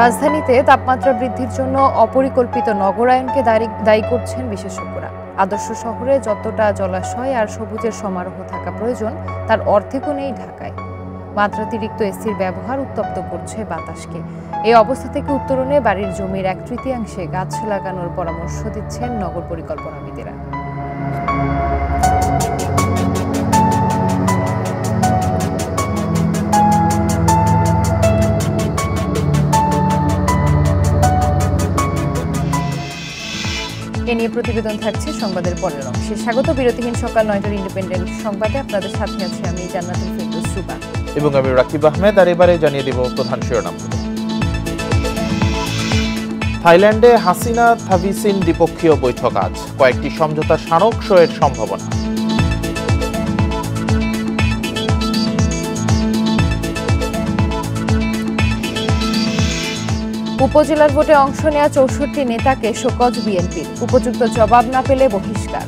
রাজধানীতে তাপমাত্রা বৃদ্ধির জন্য অপরিকল্পিত নগরায়নকে দায়ী করছেন বিশেষজ্ঞরা। আদর্শ শহরে যতটা জলাশয় আর সবুজের সমারোহ থাকা প্রয়োজন তার অর্ধেকও নেই ঢাকায়। মাত্রাতিরিক্ত এসির ব্যবহার উত্তপ্ত করছে বাতাসকে। এই অবস্থা থেকে উত্তরণে বাড়ির জমির 1/3 গাছ লাগানোর পরামর্শ দিচ্ছেন নগর পরিকল্পনাবিদেরা। এ নিয়ে প্রতিবেদন থাকছে সংবাদের পরের অংশে। স্বাগত বিরতিহীন সকাল 9টার ইন্ডিপেন্ডেন্ট সংবাদে আপনাদের সাথে আছি আমি জান্নাতুল ফেরদৌস সুবা এবং আমি রাকিব আহমেদ। আর এবারে জানিয়ে দেব প্রধান শিরোনামগুলো। থাইল্যান্ডে হাসিনা থাভিসিন দ্বিপক্ষীয় বৈঠক আজ, কয়েকটি সমঝোতা স্মারক সইয়ের সম্ভাবনা। উপজেলার ভোটে অংশ নেওয়া 64 নেতাকে শোকজ বিএনপির, উপযুক্ত জবাব না পেলে বহিষ্কার।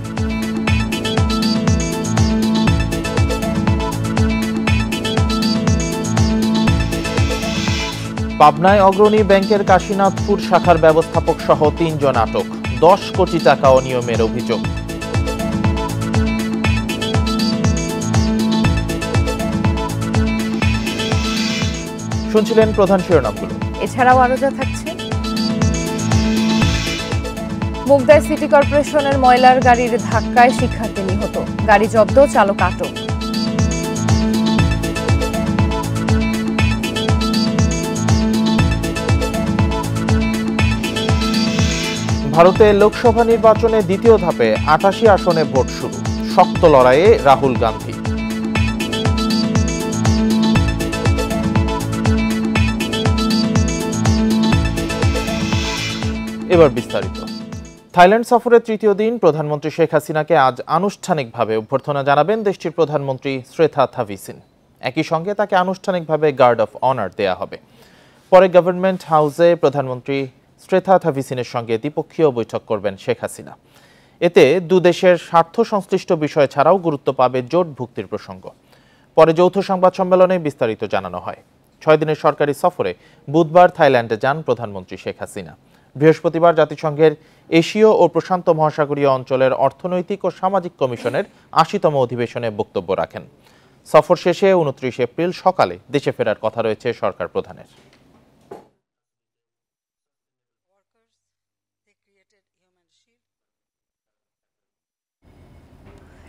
পাবনায় অগ্রণী ব্যাংকের কাশীনাথপুর শাখার ব্যবস্থাপক সহ 3 জন আটক, 10 কোটি টাকা অনিয়মের অভিযোগ। শুনছিলেন প্রধান শিরোনামগুলো। এছাড়াও আরো যা থাকছে: মুগদায় সিটি কর্পোরেশনের ময়লার গাড়ির ধাক্কায় শিক্ষার্থী নিহত, গাড়ি জব্দ, চালক আটক। ভারতে লোকসভা নির্বাচনে দ্বিতীয় ধাপে 88 আসনে ভোট শুরু, শক্ত লড়াইয়ে রাহুল গান্ধী। এবার বিস্তারিত। থাইল্যান্ড সফরের তৃতীয় দিন প্রধানমন্ত্রী শেখ হাসিনাকে আজ আনুষ্ঠানিকভাবে অভ্যর্থনা জানাবেন দেশটির প্রধানমন্ত্রী শ্রেথা থাভিসিন। একই সঙ্গে তাকে আনুষ্ঠানিকভাবে গার্ড অফ অনার দেয়া হবে। পরে গভর্নমেন্ট হাউসে প্রধানমন্ত্রী শ্রেথা থাভিসিনের সঙ্গে দ্বিপক্ষীয় বৈঠক করবেন শেখ হাসিনা। এতে দুদেশের স্বার্থ সংশ্লিষ্ট বিষয় ছাড়াও গুরুত্ব পাবে জোটভুক্তির প্রসঙ্গ। পরে যৌথ সংবাদ সম্মেলনে বিস্তারিত জানানো হয়। 6 দিনের সরকারি সফরে বুধবার থাইল্যান্ডে যান প্রধানমন্ত্রী শেখ হাসিনা। বৃহস্পতিবার জাতিসংঘের এশীয় ও প্রশান্ত মহাসাগরীয় অঞ্চলের অর্থনৈতিক ও সামাজিক কমিশনের 80তম অধিবেশনে বক্তব্য রাখেন। সফর শেষে 29 এপ্রিল সকালে দেশে ফেরার কথা রয়েছে সরকার প্রধানের।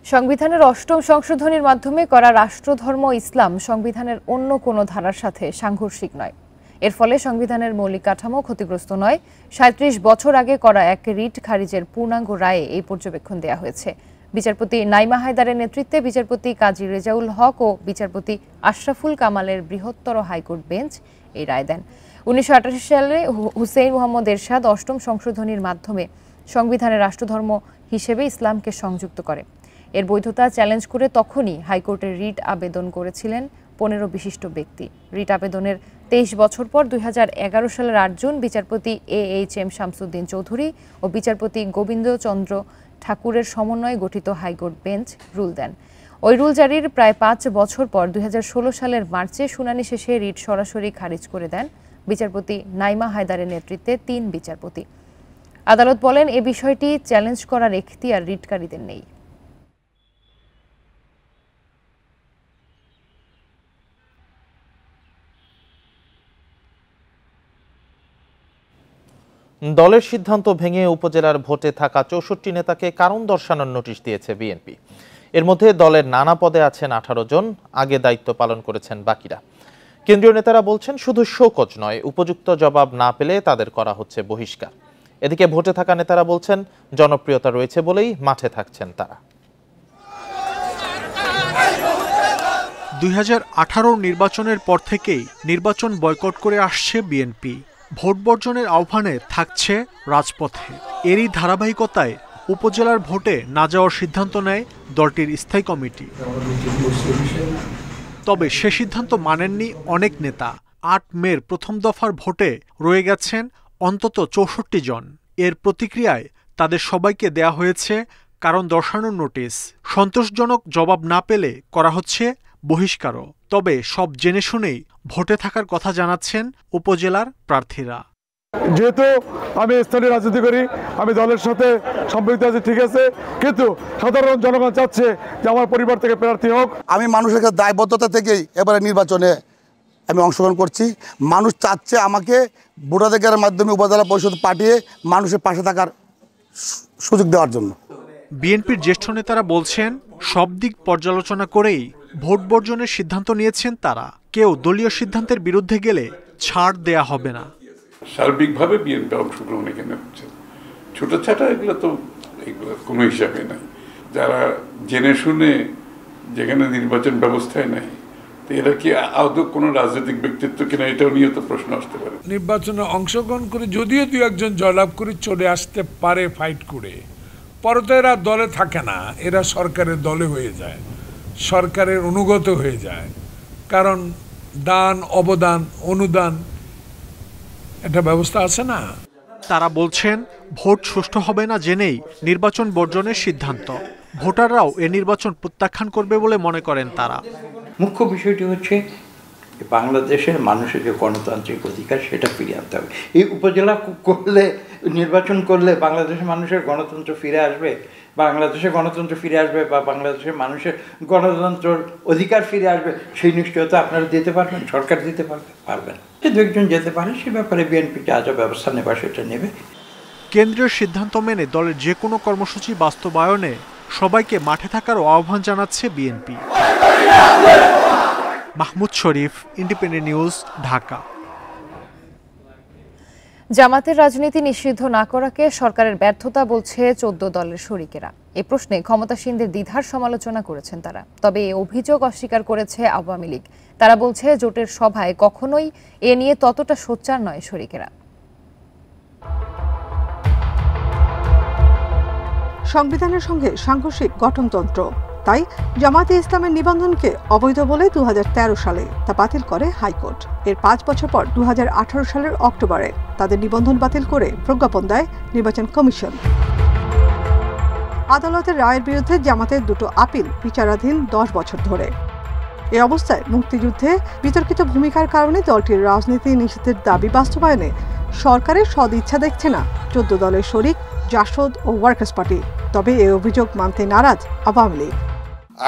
সংবিধানের 8ম সংশোধনীর মাধ্যমে করা রাষ্ট্রধর্ম ইসলাম সংবিধানের অন্য কোনো ধারার সাথে সাংঘর্ষিক নয়। এর ফলে সংবিধানের মৌলিক কাঠামো ক্ষতিগ্রস্ত নয়। 37 বছর আগে করা এক রিট খারিজের পূর্ণাঙ্গ রায়ে এই পর্যবেক্ষণ দেয়া হয়েছে। বিচারপতি নাইমা হায়দারের নেতৃত্বে বিচারপতি কাজী রেজাউল হক ও বিচারপতি আশরাফুল কামালের বৃহত্তর হাইকোর্ট বেঞ্চ এই রায় দেন। 1988 সালে হুসেইন মোহাম্মদ এরশাদ 8ম সংশোধনীর মাধ্যমে সংবিধানের রাষ্ট্রধর্ম হিসেবে ইসলামকে সংযুক্ত করে। এর বৈধতা চ্যালেঞ্জ করে তখনই হাইকোর্টে রিট আবেদন করেছিলেন 15 বিশিষ্ট ব্যক্তি। রিট আবেদনের 23 বছর পর 2011 সালের 8 জুন বিচারপতি AHM শামসুদ্দিন চৌধুরী ও বিচারপতি গোবিন্দ চন্দ্র ঠাকুরের সমন্বয়ে গঠিত হাইকোর্ট বেঞ্চ রুল দেন। ওই রুল জারির প্রায় 5 বছর পর 2016 সালের মার্চে শুনানি শেষে রিট সরাসরি খারিজ করে দেন বিচারপতি নাইমা হায়দারের নেতৃত্বে 3 বিচারপতি। আদালত বলেন, এ বিষয়টি চ্যালেঞ্জ করার এখতিয়ার রিটকারীদের নেই। দলের সিদ্ধান্ত ভেঙে উপজেলার ভোটে থাকা 64 নেতাকে কারণ দর্শানোর নোটিশ দিয়েছে বিএনপি। এর মধ্যে দলের নানা পদে আছেন 18 জন, আগে দায়িত্ব পালন করেছেন বাকিরা। কেন্দ্রীয় নেতারা বলছেন, শুধু শোকজ নয়, উপযুক্ত জবাব না পেলে তাদের করা হচ্ছে বহিষ্কার। এদিকে ভোটে থাকা নেতারা বলছেন, জনপ্রিয়তা রয়েছে বলেই মাঠে থাকছেন তারা। 2018 নির্বাচনের পর থেকেই নির্বাচন বয়কট করে আসছে বিএনপি। ভোট বর্জনের আহ্বানে থাকছে রাজপথে। এরই ধারাবাহিকতায় উপজেলার ভোটে না যাওয়ার সিদ্ধান্ত নেয় দলটির স্থায়ী কমিটি। তবে সে সিদ্ধান্ত মানেননি অনেক নেতা। 8 মের প্রথম দফার ভোটে রয়ে গেছেন অন্তত 64 জন। এর প্রতিক্রিয়ায় তাদের সবাইকে দেয়া হয়েছে কারণ দর্শানোর নোটিশ। সন্তোষজনক জবাব না পেলে করা হচ্ছে বহিষ্কারও। তবে সব জেনে শুনেই ভোটে থাকার কথা জানাচ্ছেন উপজেলার প্রার্থীরা। যেহেতু আমি স্থানীয় রাজনীতি করি, আমি দলের সাথে সম্পৃক্ত আছি, ঠিক আছে, কিন্তু সাধারণ জনগণ চাচ্ছে যে আমার পরিবার থেকে প্রার্থী হোক। আমি মানুষের কাছে দায়বদ্ধতা থেকেই এবারে নির্বাচনে আমি অংশগ্রহণ করছি। মানুষ চাচ্ছে আমাকে ভোটাধিকারের মাধ্যমে উপজেলা পরিষদ পাঠিয়ে মানুষের পাশে থাকার সুযোগ দেওয়ার জন্য। বিএনপির জ্যেষ্ঠ নেতারা বলছেন, সব দিক পর্যালোচনা করেই ভোট বর্জনের সিদ্ধান্ত নিয়েছেন তারা। কেউ দলীয় সিদ্ধান্তের বিরুদ্ধে গেলে ছাড় দেয়া হবে না। সার্বিকভাবে বিএনপি অংশগ্রহণ এখানে হচ্ছে, ছোটছাটা এগুলো তো এগুলো কোনো হিসাবে নাই। যারা জেনে শুনে যেখানে নির্বাচন ব্যবস্থায় নাই, তো এরা কি আদৌ কোনো রাজনৈতিক ব্যক্তিত্ব কিনা, এটাও নিয়ে তো প্রশ্ন আসতে পারে। নির্বাচনে অংশগ্রহণ করে যদিও দুই একজন জয়লাভ করে চলে আসতে পারে ফাইট করে, পরে তো এরা দলে থাকে না, এরা সরকারের দলে হয়ে যায়, সরকারের অনুগত হয়ে যায়। কারণ দান, অবদান, অনুদান একটা ব্যবস্থা আছে না। তারা বলছেন, ভোট সুষ্ঠু হবে না জেনেই নির্বাচন বর্জনের সিদ্ধান্ত। ভোটাররাও এ নির্বাচন প্রত্যাখ্যান করবে বলে মনে করেন তারা। মুখ্য বিষয়টি হচ্ছে বাংলাদেশের মানুষের যে গণতান্ত্রিক অধিকার সেটা ফিরিয়ে আনতে হবে। এই উপজেলা করলে, নির্বাচন করলে বাংলাদেশের মানুষের গণতন্ত্র ফিরে আসবে, বাংলাদেশের গণতন্ত্র ফিরে আসবে বা বাংলাদেশের মানুষের গণতন্ত্রের অধিকার ফিরে আসবে, সেই নিশ্চয়তা আপনারা দিতে পারবেন, সরকার দিতে পারবেন। যে দু একজন যেতে পারে সে ব্যাপারে বিএনপি যা যা ব্যবস্থা নেবার সেটা নেবে। কেন্দ্রীয় সিদ্ধান্ত মেনে দলের যে কোনো কর্মসূচি বাস্তবায়নে সবাইকে মাঠে থাকার আহ্বান জানাচ্ছে বিএনপি। মাহমুদ শরীফ, ইন্ডিপেন্ডেন্ট নিউজ, ঢাকা। জামাতের রাজনীতি নিষিদ্ধ না করাকে সরকারের ব্যর্থতা বলছে 14 দলের শরিকেরা। এ প্রশ্নে ক্ষমতাসীনদের দ্বিধার সমালোচনা করেছেন তারা। তবে এই অভিযোগ অস্বীকার করেছে আওয়ামী লীগ। তারা বলছে, জোটের সভায় কখনোই এ নিয়ে ততটা সোচ্চার নয় শরিকেরা। সংবিধানের সঙ্গে সাংঘর্ষিক গঠনতন্ত্র, তাই জামাতে ইসলামের নিবন্ধনকে অবৈধ বলে 2013 সালে তা বাতিল করে হাইকোর্ট। এর 5 বছর পর 2018 সালের অক্টোবরে তাদের নিবন্ধন বাতিল করে প্রজ্ঞাপন দেয় নির্বাচন কমিশন। আদালতের রায়ের বিরুদ্ধে জামাতের দুটো আপিল বিচারাধীন 10 বছর ধরে। এ অবস্থায় মুক্তিযুদ্ধে বিতর্কিত ভূমিকার কারণে দলটির রাজনীতি নিষিদ্ধের দাবি বাস্তবায়নে সরকারের সদিচ্ছা দেখছে না 14 দলের শরিক জাসদ ও ওয়ার্কার্স পার্টি। তবে এই অভিযোগ মানতে নারাজ আওয়ামী লীগ।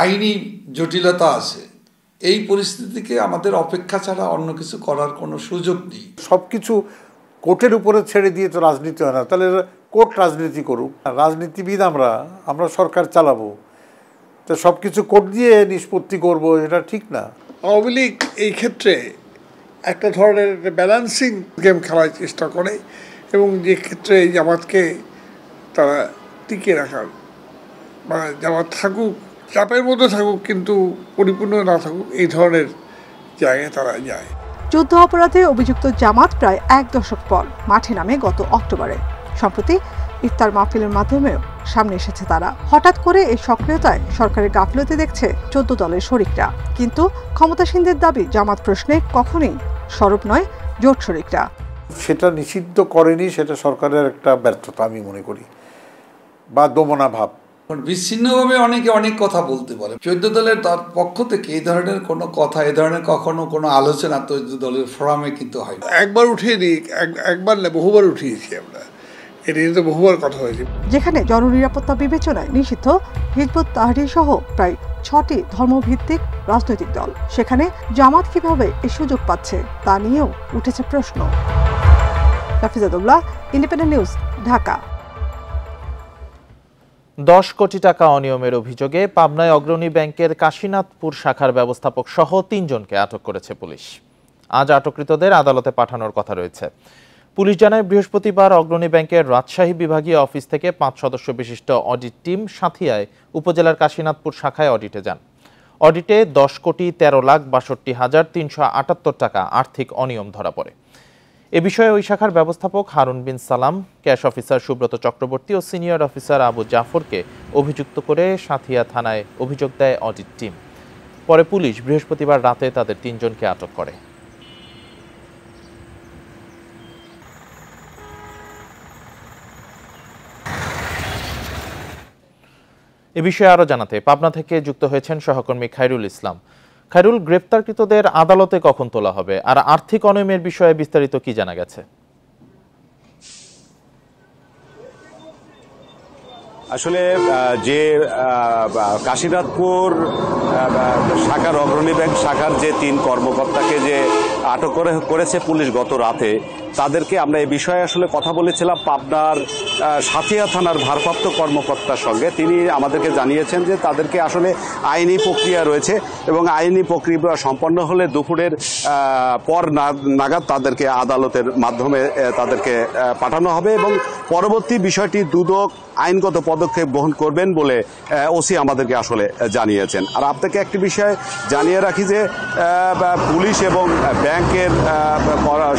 আইনি জটিলতা আছে, এই পরিস্থিতিকে আমাদের অপেক্ষা ছাড়া অন্য কিছু করার কোনো সুযোগ নেই। সবকিছু কোর্টের উপরে ছেড়ে দিয়ে তো রাজনীতি হয় না, তাহলে কোর্ট রাজনীতি করুক। রাজনীতিবিদ আমরা সরকার চালাবো, তো সবকিছু কোর্ট দিয়ে নিষ্পত্তি করব, এটা ঠিক না। আওয়ামী লীগ এই ক্ষেত্রে একটা ধরনের ব্যালেন্সিং গেম খেলার চেষ্টা করে, এবং যে ক্ষেত্রে জামাতকে তারা টিকিয়ে রাখার, মানে জামাত থাকুক, চাপের মধ্যে থাকুক কিন্তু পরিপূর্ণ না থাকুক, এই ধরনের জায়গায় তারা যায়। যুদ্ধ অপরাধে অভিযুক্ত জামাত প্রায় 1 দশক পর মাঠে নামে গত অক্টোবরে। সম্প্রতি ইফতার মাহফিলের মাধ্যমেও সামনে এসেছে তারা। হঠাৎ করে এই সক্রিয়তায় সরকারের গাফিলতি দেখছে 14 দলের শরিকরা। কিন্তু ক্ষমতাসীনদের দাবি, জামাত প্রশ্নে কখনোই সরব নয় জোট শরিকরা। সেটা নিষিদ্ধ করেনি, সেটা সরকারের একটা ব্যর্থতা আমি মনে করি, বা দমনা ভাব। বিচ্ছিন্নভাবে অনেকে অনেক কথা বলতে পারে। 14 দলের তার পক্ষ থেকে এই ধরনের কোনো কথা, এই ধরনের কখনো কোনো আলোচনা 14 দলের ফোরামে কিন্তু হয়। একবার উঠিয়ে দিই, একবার না বহুবার উঠিয়েছি আমরা, এটা নিয়ে তো বহুবার কথা হয়েছে। যেখানে জননিরাপত্তা বিবেচনায় নিষিদ্ধ হিজবুত তাহরীর সহ প্রায় 6টি ধর্মভিত্তিক রাজনৈতিক দল, সেখানে জামাত কিভাবে এই সুযোগ পাচ্ছে তা নিয়েও উঠেছে প্রশ্ন। রাফিজাতুল্লাহ, ইন্ডিপেন্ডেন্ট নিউজ, ঢাকা। 10 কোটি টাকা অনিয়মের অভিযোগে পাবনায় অগ্রণী ব্যাংকের কাশীনাথপুর শাখার ব্যবস্থাপক সহ 3 জনকে আটক করেছে পুলিশ। আজ আটককৃতদের আদালতে পাঠানোর কথা রয়েছে। পুলিশ জানায়, বৃহস্পতিবার অগ্রণী ব্যাংকের রাজশাহী বিভাগীয় অফিস থেকে 5 সদস্য বিশিষ্ট অডিট টিম সাঁথিয়ায় উপজেলার কাশীনাথপুর শাখায় অডিটে যান। অডিটে 10,63,62,378 টাকা আর্থিক অনিয়ম ধরা পড়ে। এ বিষয়ে ওই শাখার ব্যবস্থাপক হারুন বিন সালাম, ক্যাশ অফিসার সুব্রত চক্রবর্তী ও সিনিয়র অফিসার আবু জাফরকে অভিযুক্ত করে সাঁথিয়া থানায় অভিযোগ দেয় অডিট টিম। পরে পুলিশ বৃহস্পতিবার রাতে তাদের 3 জনকে আটক করে। এ বিষয়ে আরো জানাতে পাবনা থেকে যুক্ত হয়েছেন সহকর্মী খায়রুল ইসলাম। খায়রুল, গ্রেপ্তারকৃতদের আদালতে কখন তোলা হবে, আর আর্থিক অনিয়মের বিষয়ে বিস্তারিত কি জানা গেছে? আসলে যে কাশীনাথপুর শাখার অগ্রণী ব্যাংক শাখার যে 3 কর্মকর্তাকে যে আটক করেছে পুলিশ গত রাতে, তাদেরকে আমরা এই বিষয়ে আসলে কথা বলেছিলাম পাবনার সাথিয়া থানার ভারপ্রাপ্ত কর্মকর্তার সঙ্গে। তিনি আমাদেরকে জানিয়েছেন যে তাদেরকে আসলে আইনি প্রক্রিয়া রয়েছে এবং আইনি প্রক্রিয়া সম্পন্ন হলে দুপুরের পর নাগাদ তাদেরকে আদালতের মাধ্যমে তাদেরকে পাঠানো হবে এবং পরবর্তী বিষয়টি দুদক আইনগত পদক্ষেপ গ্রহণ করবেন বলে ওসি আমাদেরকে আসলে জানিয়েছেন। আর আপনাকে একটি বিষয় জানিয়ে রাখি যে পুলিশ এবং ব্যাংকের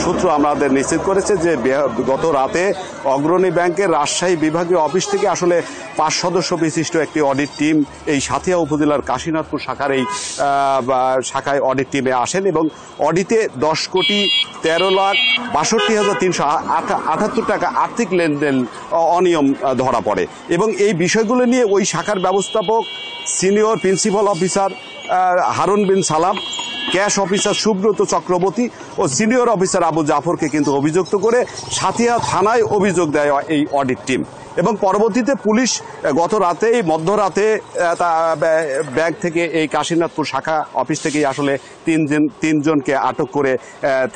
সূত্র আমাদের নিশ্চিত করেছে যে গত রাতে অগ্রণী ব্যাংকের রাজশাহী বিভাগীয় অফিস থেকে আসলে 5 সদস্য বিশিষ্ট একটি অডিট টিম এই সাথিয়া উপজেলার কাশীনাথপুর শাখার এই শাখায় অডিট টিমে আসেন এবং অডিটে 10,62,62,378 টাকা আর্থিক লেনদেন অনিয়ম ধরা পড়ে এবং এই বিষয়গুলো নিয়ে ওই শাখার ব্যবস্থাপক সিনিয়র প্রিন্সিপাল অফিসার হারুন বিন সালাম, ক্যাশ অফিসার সুব্রত চক্রবর্তী ও সিনিয়র অফিসার আবু জাফরকে কিন্তু অভিযুক্ত করে সাথিয়া থানায় অভিযোগ দেয় এই অডিট টিম এবং পরবর্তীতে পুলিশ গত রাতে মধ্যরাতে ব্যাংক থেকে এই কাশীনাথপুর শাখা অফিস থেকেই আসলে তিনজনকে আটক করে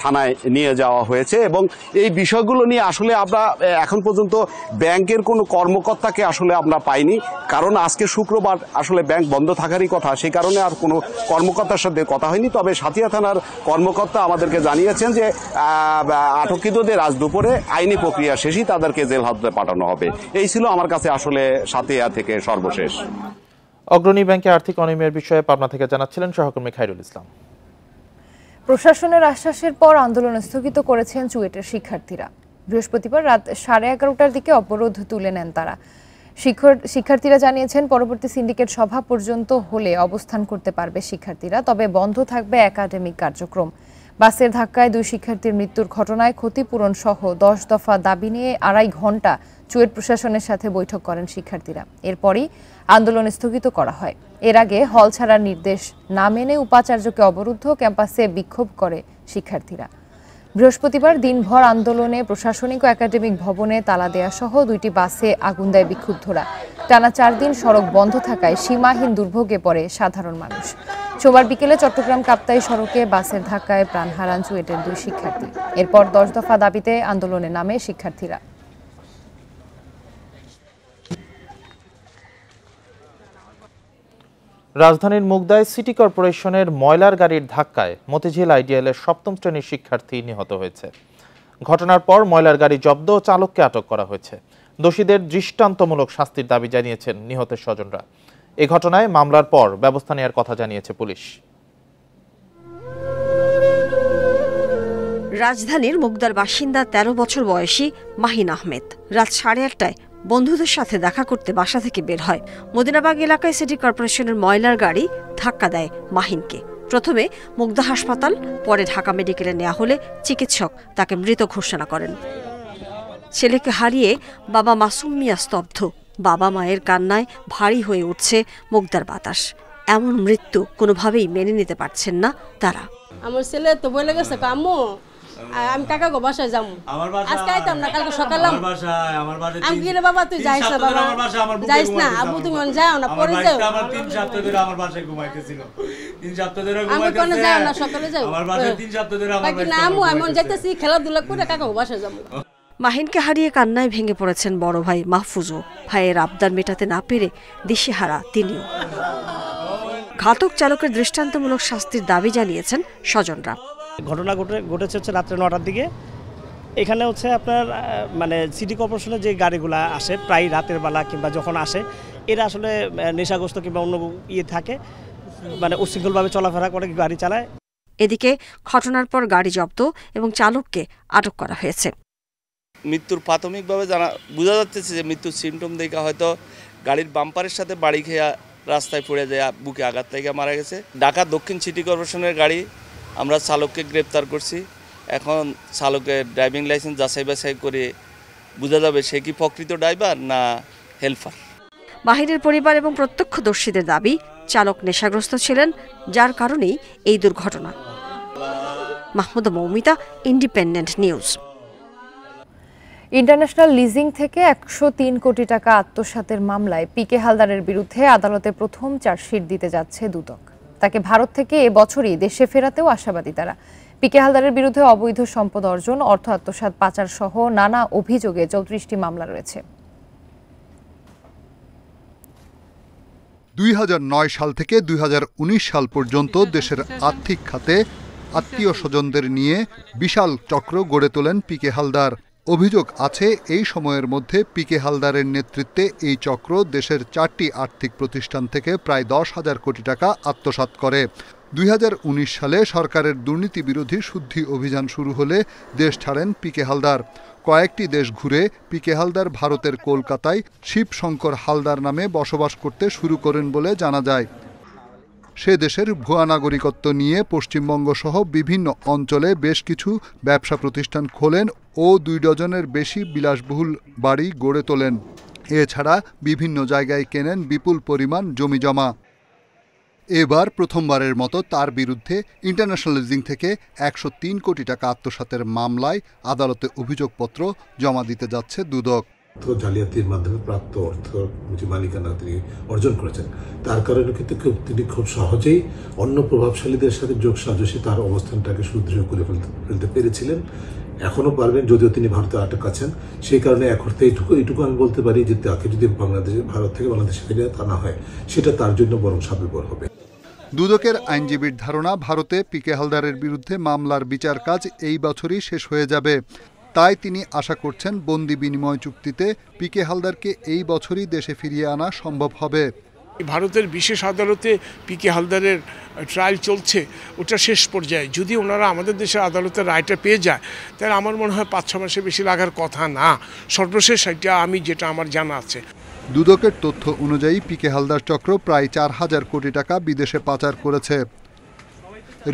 থানায় নিয়ে যাওয়া হয়েছে এবং এই বিষয়গুলো নিয়ে আসলে আমরা এখন পর্যন্ত ব্যাংকের কোনো কর্মকর্তাকে আসলে আমরা পাইনি, কারণ আজকে শুক্রবার আসলে ব্যাংক বন্ধ থাকারই কথা, সেই কারণে আর কোনো কর্মকর্তার সাথে কথা হয়নি। তবে সাথিয়া থানার কর্মকর্তা আমাদেরকে জানিয়েছেন যে আটককৃতদের আজ দুপুরে আইনি প্রক্রিয়া শেষেই তাদেরকে জেল হাজতে পাঠানো হবে। এই ছিল আমার কাছে আসলে সাথিয়া থেকে সর্বশেষ। অগ্রণী ব্যাংকে আর্থিক অনিয়মের বিষয়ে পাবনা থেকে জানাচ্ছিলেন সহকর্মী খায়রুল ইসলাম। প্রশাসনের আশ্বাসের পর আন্দোলন স্থগিত করেছেন চুয়েটের শিক্ষার্থীরা। বৃহস্পতিবার রাত 11:30টার দিকে অবরোধ তুলে নেন তারা। শিক্ষার্থীরা জানিয়েছেন পরবর্তী সিন্ডিকেট সভা পর্যন্ত হলে অবস্থান করতে পারবে শিক্ষার্থীরা, তবে বন্ধ থাকবে একাডেমিক কার্যক্রম। বাসের ধাক্কায় 2 শিক্ষার্থীর মৃত্যুর ঘটনায় ক্ষতিপূরণ সহ 10 দফা দাবি নিয়ে 2.5 ঘণ্টা চুয়েট প্রশাসনের সাথে বৈঠক করেন শিক্ষার্থীরা। এরপরই আন্দোলন স্থগিত করা হয়। এর আগে হল ছাড়ার নির্দেশ না মেনে উপাচার্যকে অবরুদ্ধ ক্যাম্পাসে বিক্ষোভ করে শিক্ষার্থীরা। বৃহস্পতিবার দিনভর আন্দোলনে প্রশাসনিক ও একাডেমিক ভবনে তালা দেয়া সহ 2টি বাসে আগুন দেয় বিক্ষুব্ধরা। টানা 4 দিন সড়ক বন্ধ থাকায় সীমাহীন দুর্ভোগে পড়ে সাধারণ মানুষ। সোমবার বিকেলে চট্টগ্রাম কাপ্তাই সড়কে বাসের ধাক্কায় প্রাণ হারান চুয়েটের 2 শিক্ষার্থী। এরপর 10 দফা দাবিতে আন্দোলনে নামে শিক্ষার্থীরা। রাজধানীর মুগদায় সিটি কর্পোরেশনের ময়লার গাড়ির ধাক্কায় মতিঝিল আইডিয়ালের 7ম শ্রেণীর শিক্ষার্থী নিহত হয়েছে। ঘটনার পর ময়লার গাড়ি জব্দ ও চালককে আটক করা হয়েছে। দোষীদের দৃষ্টান্তমূলক শাস্তির দাবি জানিয়েছেন নিহতের স্বজনরা। এই ঘটনায় মামলার পর ব্যবস্থা নেওয়ার কথা জানিয়েছে পুলিশ। রাজধানীর মুগদার বাসিন্দা 13 বছর বয়সী মাহিন আহমেদ রাত 8:30টায় বন্ধুদের সাথে দেখা করতে বাসা থেকে বের হয়। মদিনাবাগ এলাকায় সিটি কর্পোরেশনের ময়লার গাড়ি ধাক্কা দেয় মাহিনকে। প্রথমে মুগদা হাসপাতাল, পরে ঢাকা মেডিকেলে নেওয়া হলে চিকিৎসক তাকে মৃত ঘোষণা করেন। ছেলেকে হারিয়ে বাবা মাসুম মিয়া স্তব্ধ। বাবা মায়ের কান্নায় ভারী হয়ে উঠছে মুগদার বাতাস। এমন মৃত্যু কোনোভাবেই মেনে নিতে পারছেন না তারা। আমার ছেলে তো বলে গেছে আম্মু আমি কাকা গো বাসায় যাবো, আজকে আইতাম না, কালকে সকালে আমি গেলে বাবা তুই যাইস না, বাবা যাইস না, আবু তুমি যাও না, পরে যাও, আমি কোনো যাও না, সকালে যাও না আম্মু আমি যাইতেছি খেলাধুলা করে কাকা গো বাসায় যাবো। মাহিনকে হারিয়ে কান্নায় ভেঙে পড়েছেন বড় ভাই মাহফুজও। ভাইয়ের আবদার মেটাতে না পেরে দিশেহারা তিনিও। ঘাতক চালকের দৃষ্টান্তমূলক শাস্তির দাবি জানিয়েছেন স্বজনরা। ঘটনা ঘটেছে হচ্ছে রাত্রে 9টার দিকে। এখানে হচ্ছে আপনার মানে সিটি কর্পোরেশনের যে গাড়িগুলো আসে প্রায় রাতের বেলা কিংবা যখন আসে, এরা আসলে নেশাগ্রস্ত কিংবা অন্য থাকে, মানে উশৃঙ্খলভাবে চলাফেরা করে গাড়ি চালায়। এদিকে ঘটনার পর গাড়ি জব্দ এবং চালককে আটক করা হয়েছে। মৃত্যুর প্রাথমিকভাবে বোঝা যাচ্ছে যে মৃত্যুর সিমটম দেখে হয়তো গাড়ির বাম্পারের সাথে বাড়ি খেয়ে রাস্তায় পড়ে যায়, বুকে আঘাত থেকে মারা গেছে। ঢাকা দক্ষিণ সিটি কর্পোরেশনের গাড়ি, আমরা চালককে গ্রেপ্তার করছি। এখন চালকের ড্রাইভিং লাইসেন্স যাচাই বাছাই করে বোঝা যাবে সে কি প্রকৃত ড্রাইভার না হেল্পার। মাহিনের পরিবার এবং প্রত্যক্ষদর্শীদের দাবি চালক নেশাগ্রস্ত ছিলেন, যার কারণেই এই দুর্ঘটনা। Mahmuda Moumita, independent news. International leasing থেকে 103 কোটি টাকা আত্মসাতের মামলায় পিকে হালদারের বিরুদ্ধে আদালতে প্রথম চার্জশিট দিতে যাচ্ছে দুদক। তাকে ভারত থেকে এবছরই দেশে ফেরাতেও আশাবাদী তারা। পিকে হালদারের বিরুদ্ধে অবৈধ সম্পদ অর্জন, অর্থ আত্মসাৎ, পাচার সহ নানা অভিযোগে 34টি মামলা রয়েছে। 2009 সাল থেকে 2019 সাল পর্যন্ত দেশের আর্থিক খাতে আত্মীয় স্বজনদের নিয়ে বিশাল চক্র গড়ে তোলেন পিকে হালদার। অভিযোগ আছে এই সময়ের মধ্যে পিকে হালদারের নেতৃত্বে এই চক্র দেশের 4টি আর্থিক প্রতিষ্ঠান থেকে প্রায় 10,000 কোটি টাকা আত্মসাৎ করে। 2019 সালে সরকারের দুর্নীতি বিরোধী শুদ্ধি অভিযান শুরু হলে দেশ ছাড়েন পিকে হালদার। কয়েকটি দেশ ঘুরে পিকে হালদার ভারতের কলকাতায় শিবশঙ্কর হালদার নামে বসবাস করতে শুরু করেন বলে জানা যায়। সে দেশের ভুয়া নাগরিকত্ব নিয়ে পশ্চিমবঙ্গ সহ বিভিন্ন অঞ্চলে বেশ কিছু ব্যবসা প্রতিষ্ঠান খোলেন ও 2 ডজনের বেশি বিলাসবহুল বাড়ি গড়ে তোলেন। এছাড়া বিভিন্ন জায়গায় কেনেন বিপুল পরিমাণ জমিজমা। এবার প্রথমবারের মতো তার বিরুদ্ধে ইন্টারন্যাশনাল লিজিং থেকে 103 কোটি টাকা আত্মসাতের মামলায় আদালতে অভিযোগপত্র জমা দিতে যাচ্ছে দুদক। জালিয়াতির মাধ্যমে প্রাপ্ত অর্থ যে মালিকানা তিনি অর্জন করেছেন, তার কারণে কিন্তু তিনি খুব সহজেই অন্য প্রভাবশালীদের সাথে যোগ সাজসে তার অবস্থানটাকে সুদৃঢ় করে ফেলতে পেরেছিলেন। এখনও পারবেন, যদিও তিনি ভারতে আটক আছেন। সেই কারণে এখন এইটুকু আমি বলতে পারি যে তাকে যদি ভারত থেকে বাংলাদেশে ফিরে আনা হয়, সেটা তার জন্য বরং সাপেক্ষর হবে। দুদকের আইনজীবীর ধারণা, ভারতে পিকে হালদারের বিরুদ্ধে মামলার বিচার কাজ এই বছরই শেষ হয়ে যাবে। তাই তিনি আশা করছেন বন্দি বিনিময় চুক্তিতে পিকে হালদারকে এই বছরই দেশে ফিরিয়ে আনা সম্ভব হবে। ভারতের বিশেষ আদালতে পিকে হালদারের ট্রায়াল চলছে, ওটা শেষ পর্যায়ে। যদি ওনারা আমাদের দেশের আদালতের রায়টা পেয়ে যায়, তাহলে আমার মনে হয় 5-6 মাসের বেশি লাগার কথা না। সর্বশেষ এটা যেটা আমার জানা আছে। দুদকের তথ্য অনুযায়ী পিকে হালদার চক্র প্রায় 4,000 কোটি টাকা বিদেশে পাচার করেছে।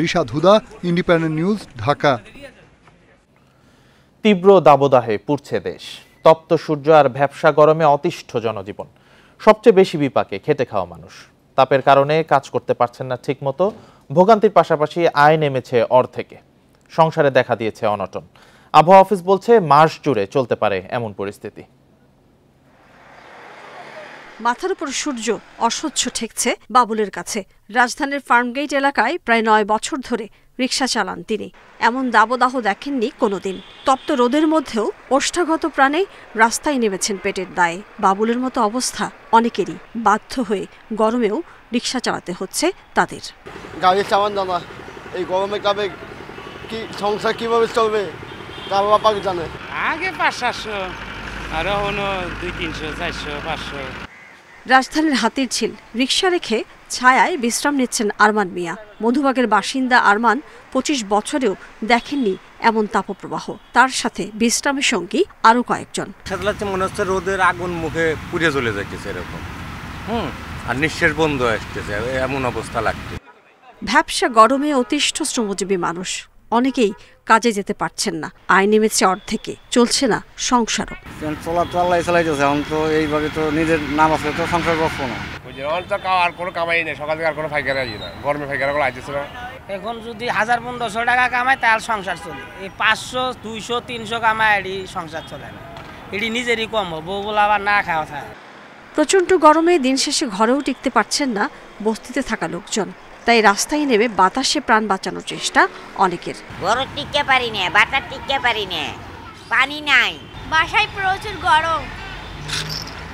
রিশাদ হুদা, ইন্ডিপেন্ডেন্ট নিউজ, ঢাকা। তীব্র দাবদাহে পুড়ছে দেশ। তপ্ত সূর্য আর ভ্যাপসা গরমে অতিষ্ঠ জনজীবন। সবচেয়ে বেশি বিপাকে খেটে খাওয়া মানুষ। তাপের কারণে কাজ করতে পারছেন না ঠিকমতো। ভোগান্তির পাশাপাশি আয় নেমেছে অর্ধেকে। সংসারে দেখা দিয়েছে অনটন। আবহাওয়া অফিস বলছে মাস জুড়ে চলতে পারে এমন পরিস্থিতি। মাথার উপর সূর্য অসহ্য ঠেকছে বাবুলের কাছে। রাজধানীর ফার্মগেট এলাকায় প্রায় 9 বছর ধরে রিকশা চালান তিনি। এমন দাবদাহ দেখেননি কোনোদিন। তপ্ত রোদের মধ্যেও ওষ্ঠাগত প্রাণে রাস্তায় নেমেছেন পেটের দায়ে। বাবুলের মতো অবস্থা অনেকেরই। বাধ্য হয়ে গরমেও রিকশা চালাতে হচ্ছে তাদের। গাড়ি চালান জানা, এই গরমে কাবে কি সংসার কিভাবে চলবে তা বাবা জানে। আগে 500-700, আর হলো 200-300-400-500। রাজধানীর হাতিরঝিল রিকশা রেখে ছায়ায় বিশ্রাম নিচ্ছেন আরমান মিয়া। মধুবাগের বাসিন্দা আরমান 25 বছরেও দেখেননি এমন তাপপ্রবাহ। তার সাথে বিশ্রামের সঙ্গী আরো কয়েকজন। মনে হচ্ছে রোদের আগুন মুখে পুড়ে চলে যাচ্ছে এরকম, আর নিঃশ্বাস বন্ধ আসতেছে, এমন অবস্থা লাগছে। ভ্যাপসা গরমে অতিষ্ঠ শ্রমজীবী মানুষ। অনেকেই কাজে যেতে পারছেন না। আয় নেমেছে অর্ধেকে, চলছে না সংসারও। চালাইতেছে এখন তো এইভাবে তো নিজের নাম আছে তো সংসার করবো না। আর কোনো কামাই নেই, সকাল থেকে আর কোনো ফাইকার আসি না, গরমে ফাইকার গুলো আসতেছে না। এখন যদি 1000-1500 টাকা কামায় তাহলে সংসার চলে। এই 500, 200, 300 কামায় এটি সংসার চলে না। এটি নিজেরই কম, বউ বলে আবার না খাওয়া থাকে। প্রচণ্ড গরমে দিন শেষে ঘরেও টিকতে পারছেন না বস্তিতে থাকা লোকজন। তাই রাস্তায় নেমে বাতাসে প্রাণ বাঁচানোর চেষ্টা অনেকের। ঘরে টিকতে পারি না, বাতাস টিকতে পারি না, পানি নাই, বাসায় প্রচুর গরম,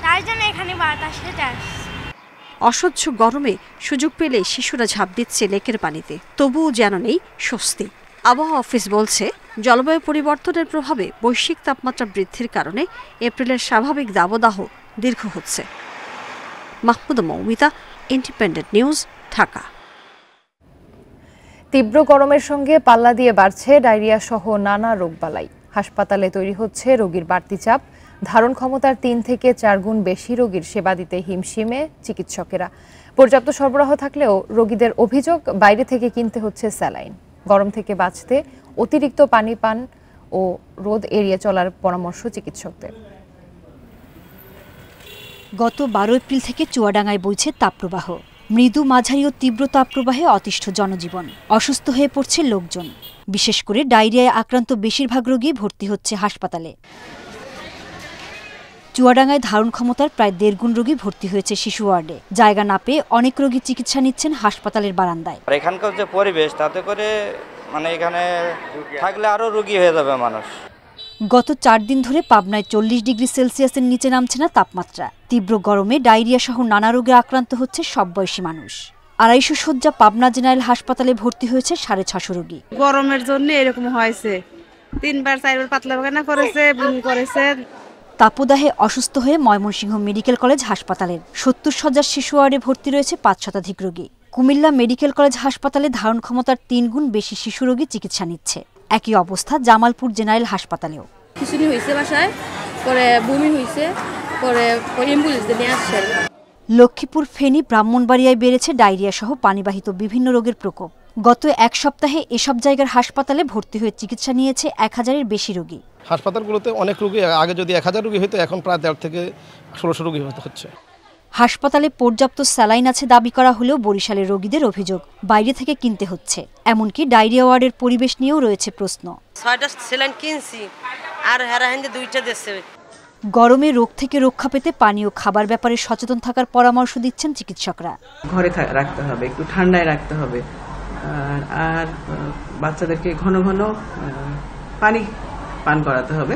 তার জন্য এখানে বাতাসে যাস। অসহ্য গরমে সুযোগ পেলে শিশুরা ঝাঁপ দিচ্ছে লেকের পানিতে, তবুও যেন নেই স্বস্তি। আবহাওয়া অফিস বলছে জলবায়ু পরিবর্তনের প্রভাবে বৈশ্বিক তাপমাত্রা বৃদ্ধির কারণে এপ্রিলের স্বাভাবিক দাবদাহ দীর্ঘ হচ্ছে। Mahmuda Moumita, independent news, Dhaka. তীব্র গরমের সঙ্গে পাল্লা দিয়ে বাড়ছে ডায়রিয়া সহ নানা রোগবালাই। হাসপাতালে তৈরি হচ্ছে রোগীর বাড়তি চাপ। ধারণ ক্ষমতার 3 থেকে 4 গুণ বেশি রোগীর সেবা দিতে হিমশিমে চিকিৎসকেরা। পর্যাপ্ত সরবরাহ থাকলেও রোগীদের অভিযোগ বাইরে থেকে কিনতে হচ্ছে স্যালাইন। গরম থেকে বাঁচতে অতিরিক্ত পানি পান ও রোদ এড়িয়ে চলার পরামর্শ চিকিৎসকদের। গত 12 এপ্রিল থেকে চুয়াডাঙ্গায় বইছে তাপপ্রবাহ। মৃদু মাঝারি ও তীব্র তাপপ্রবাহে অতিষ্ঠ জনজীবন, অসুস্থ হয়ে পড়ছে লোকজন। বিশেষ করে ডায়রিয়ায় আক্রান্ত বেশিরভাগ রোগী ভর্তি হচ্ছে হাসপাতালে। চুয়াডাঙ্গায় ধারণ ক্ষমতার প্রায় 1.5 গুণ রোগী ভর্তি হয়েছে শিশু ওয়ার্ডে। জায়গা না পেয়ে অনেক রোগী চিকিৎসা নিচ্ছেন হাসপাতালের বারান্দায়। এখানকার যে পরিবেশ, তাতে করে এখানে থাকলে আরো রোগী হয়ে যাবে মানুষ। গত 4 দিন ধরে পাবনায় 40 ডিগ্রি সেলসিয়াসের নিচে নামছে না তাপমাত্রা। তীব্র গরমে ডায়রিয়া সহ নানা রোগে আক্রান্ত হচ্ছে সব বয়সী মানুষ। 250 শয্যা পাবনা জেনারেল হাসপাতালে ভর্তি হয়েছে 650 রোগী। গরমের জন্য এরকম হয়েছে, 3বার 4বার পাতলা পায়খানা করেছে, বমি করেছে। তাপদাহে অসুস্থ হয়ে ময়মনসিংহ মেডিকেল কলেজ হাসপাতালের 70 শয্যার শিশু ওয়ার্ডে ভর্তি রয়েছে 5 শতাধিক রোগী। কুমিল্লা মেডিকেল কলেজ হাসপাতালে ধারণ ক্ষমতার 3 গুণ বেশি শিশু রোগী চিকিৎসা নিচ্ছে। একই অবস্থা জামালপুর জেনারেল হাসপাতালেও। খিচুড়ি হয়েছে বাসায়, পরে বমি হয়েছে, পরে অ্যাম্বুলেন্স নিয়ে আসছে। লক্ষ্মীপুর, ফেনী, ব্রাহ্মণবাড়িয়ায় বেড়েছে ডায়রিয়া সহ পানিবাহিত বিভিন্ন রোগের প্রকোপ। গত 1 সপ্তাহে এসব জায়গার হাসপাতালে ভর্তি হয়ে চিকিৎসা নিয়েছে 1000-এর বেশি রোগী। হাসপাতালগুলোতে অনেক রোগী, আগে যদি 1000 রোগী হতো, এখন প্রায় 1.5 থেকে 1600 রোগী হচ্ছে। হাসপাতালে পর্যাপ্ত স্যালাইন আছে দাবি করা হলেও বরিশালের রোগীদের অভিযোগ বাইরে থেকে কিনতে হচ্ছে। এমনকি ডায়রিয়া ওয়ার্ডের পরিবেশ নিয়েও রয়েছে প্রশ্ন। 6টা স্যালাইন কিনছি আর হেরাহেন্দে 2টা দিচ্ছে। গরমে রোগ থেকে রক্ষা পেতে পানি ও খাবার ব্যাপারে সচেতন থাকার পরামর্শ দিচ্ছেন চিকিৎসকরা। ঘরে রাখতে হবে, একটু ঠান্ডায় রাখতে হবে, আর বাচ্চাদেরকে ঘন ঘন পানি পান করাতে হবে।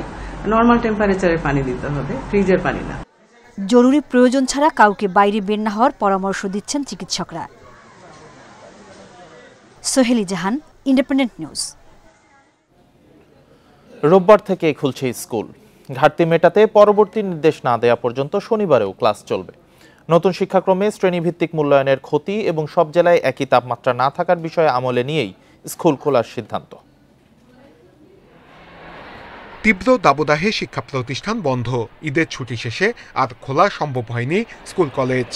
নরমাল টেম্পারেচারের পানি দিতে হবে, ফ্রিজের পানি না। জরুরি প্রয়োজন ছাড়া কাউকে বাইরে বের না হওয়ার পরামর্শ দিচ্ছেন চিকিৎসকরা। সোহেলি জাহান, ইন্ডিপেন্ডেন্ট নিউজ। রোববার থেকে খুলছে স্কুল। ঘাটতি মেটাতে পরবর্তী নির্দেশ না দেওয়া পর্যন্ত শনিবারেও ক্লাস চলবে। নতুন শিক্ষাক্রমে শ্রেণীভিত্তিক মূল্যায়নের ক্ষতি এবং সব জেলায় একই তাপমাত্রা না থাকার বিষয়ে আমলে নিয়েই স্কুল খোলার সিদ্ধান্ত। তীব্র দাবদাহে শিক্ষা প্রতিষ্ঠান বন্ধ। ঈদের ছুটি শেষে আর খোলা সম্ভব হয়নি স্কুল কলেজ।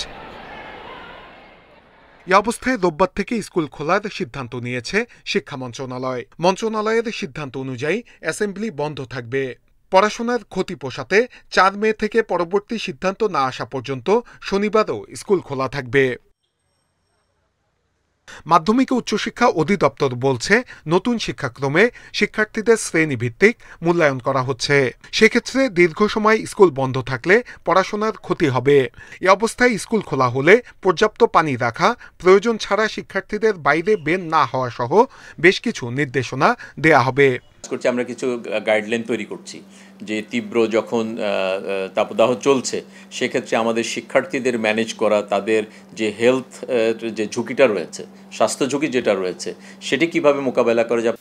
এই অবস্থায় রোববার থেকে স্কুল খোলার সিদ্ধান্ত নিয়েছে শিক্ষা মন্ত্রণালয়। মন্ত্রণালয়ের সিদ্ধান্ত অনুযায়ী অ্যাসেম্বলি বন্ধ থাকবে। পড়াশোনার ক্ষতি পোষাতে 4 মে থেকে পরবর্তী সিদ্ধান্ত না আসা পর্যন্ত শনিবারও স্কুল খোলা থাকবে। মাধ্যমিক ও উচ্চশিক্ষা অধিদপ্তর বলছে, নতুন শিক্ষাক্রমে শিক্ষার্থীদের শ্রেণীভিত্তিক মূল্যায়ন করা হচ্ছে। সেক্ষেত্রে দীর্ঘ সময় স্কুল বন্ধ থাকলে পড়াশোনার ক্ষতি হবে। এ অবস্থায় স্কুল খোলা হলে পর্যাপ্ত পানি রাখা, প্রয়োজন ছাড়া শিক্ষার্থীদের বাইরে বের না হওয়া সহ বেশ কিছু নির্দেশনা দেয়া হবে। আমরা কিছু গাইডলাইন তৈরি করছি যে তীব্র যখন তাপদাহ চলছে, সেক্ষেত্রে আমাদের শিক্ষার্থীদের ম্যানেজ করা, তাদের যে হেলথ যে ঝুঁকিটা রয়েছে, স্বাস্থ্য ঝুঁকি যেটা রয়েছে, সেটি কিভাবে মোকাবেলা করা যাবে।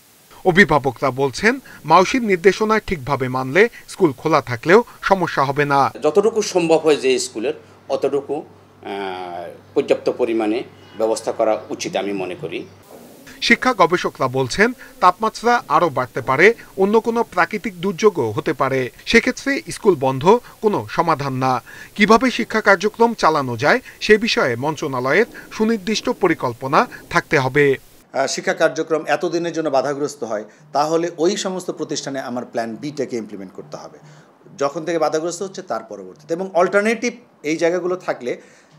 অভিভাবকরা বলছেন, মাউসির নির্দেশনা ঠিকভাবে মানলে স্কুল খোলা থাকলেও সমস্যা হবে না। যতটুকু সম্ভব হয় যে স্কুলের, অতটুকু পর্যাপ্ত পরিমাণে ব্যবস্থা করা উচিত আমি মনে করি। শিক্ষা গবেষকরা বলছেন, তাপমাত্রা আরও বাড়তে পারে, অন্য কোনো প্রাকৃতিক দুর্যোগও হতে পারে। সেক্ষেত্রে স্কুল বন্ধ কোনো সমাধান না। কিভাবে শিক্ষা কার্যক্রম চালানো যায় সে বিষয়ে মন্ত্রণালয়ের সুনির্দিষ্ট পরিকল্পনা থাকতে হবে। শিক্ষা কার্যক্রম এতদিনের জন্য বাধাগ্রস্ত হয়, তাহলে ওই সমস্ত প্রতিষ্ঠানে আমার প্ল্যান বিটাকে ইমপ্লিমেন্ট করতে হবে যখন থেকে বাধাগ্রস্ত হচ্ছে তার পরবর্তীতে, এবং অল্টারনেটিভ এই জায়গাগুলো থাকলে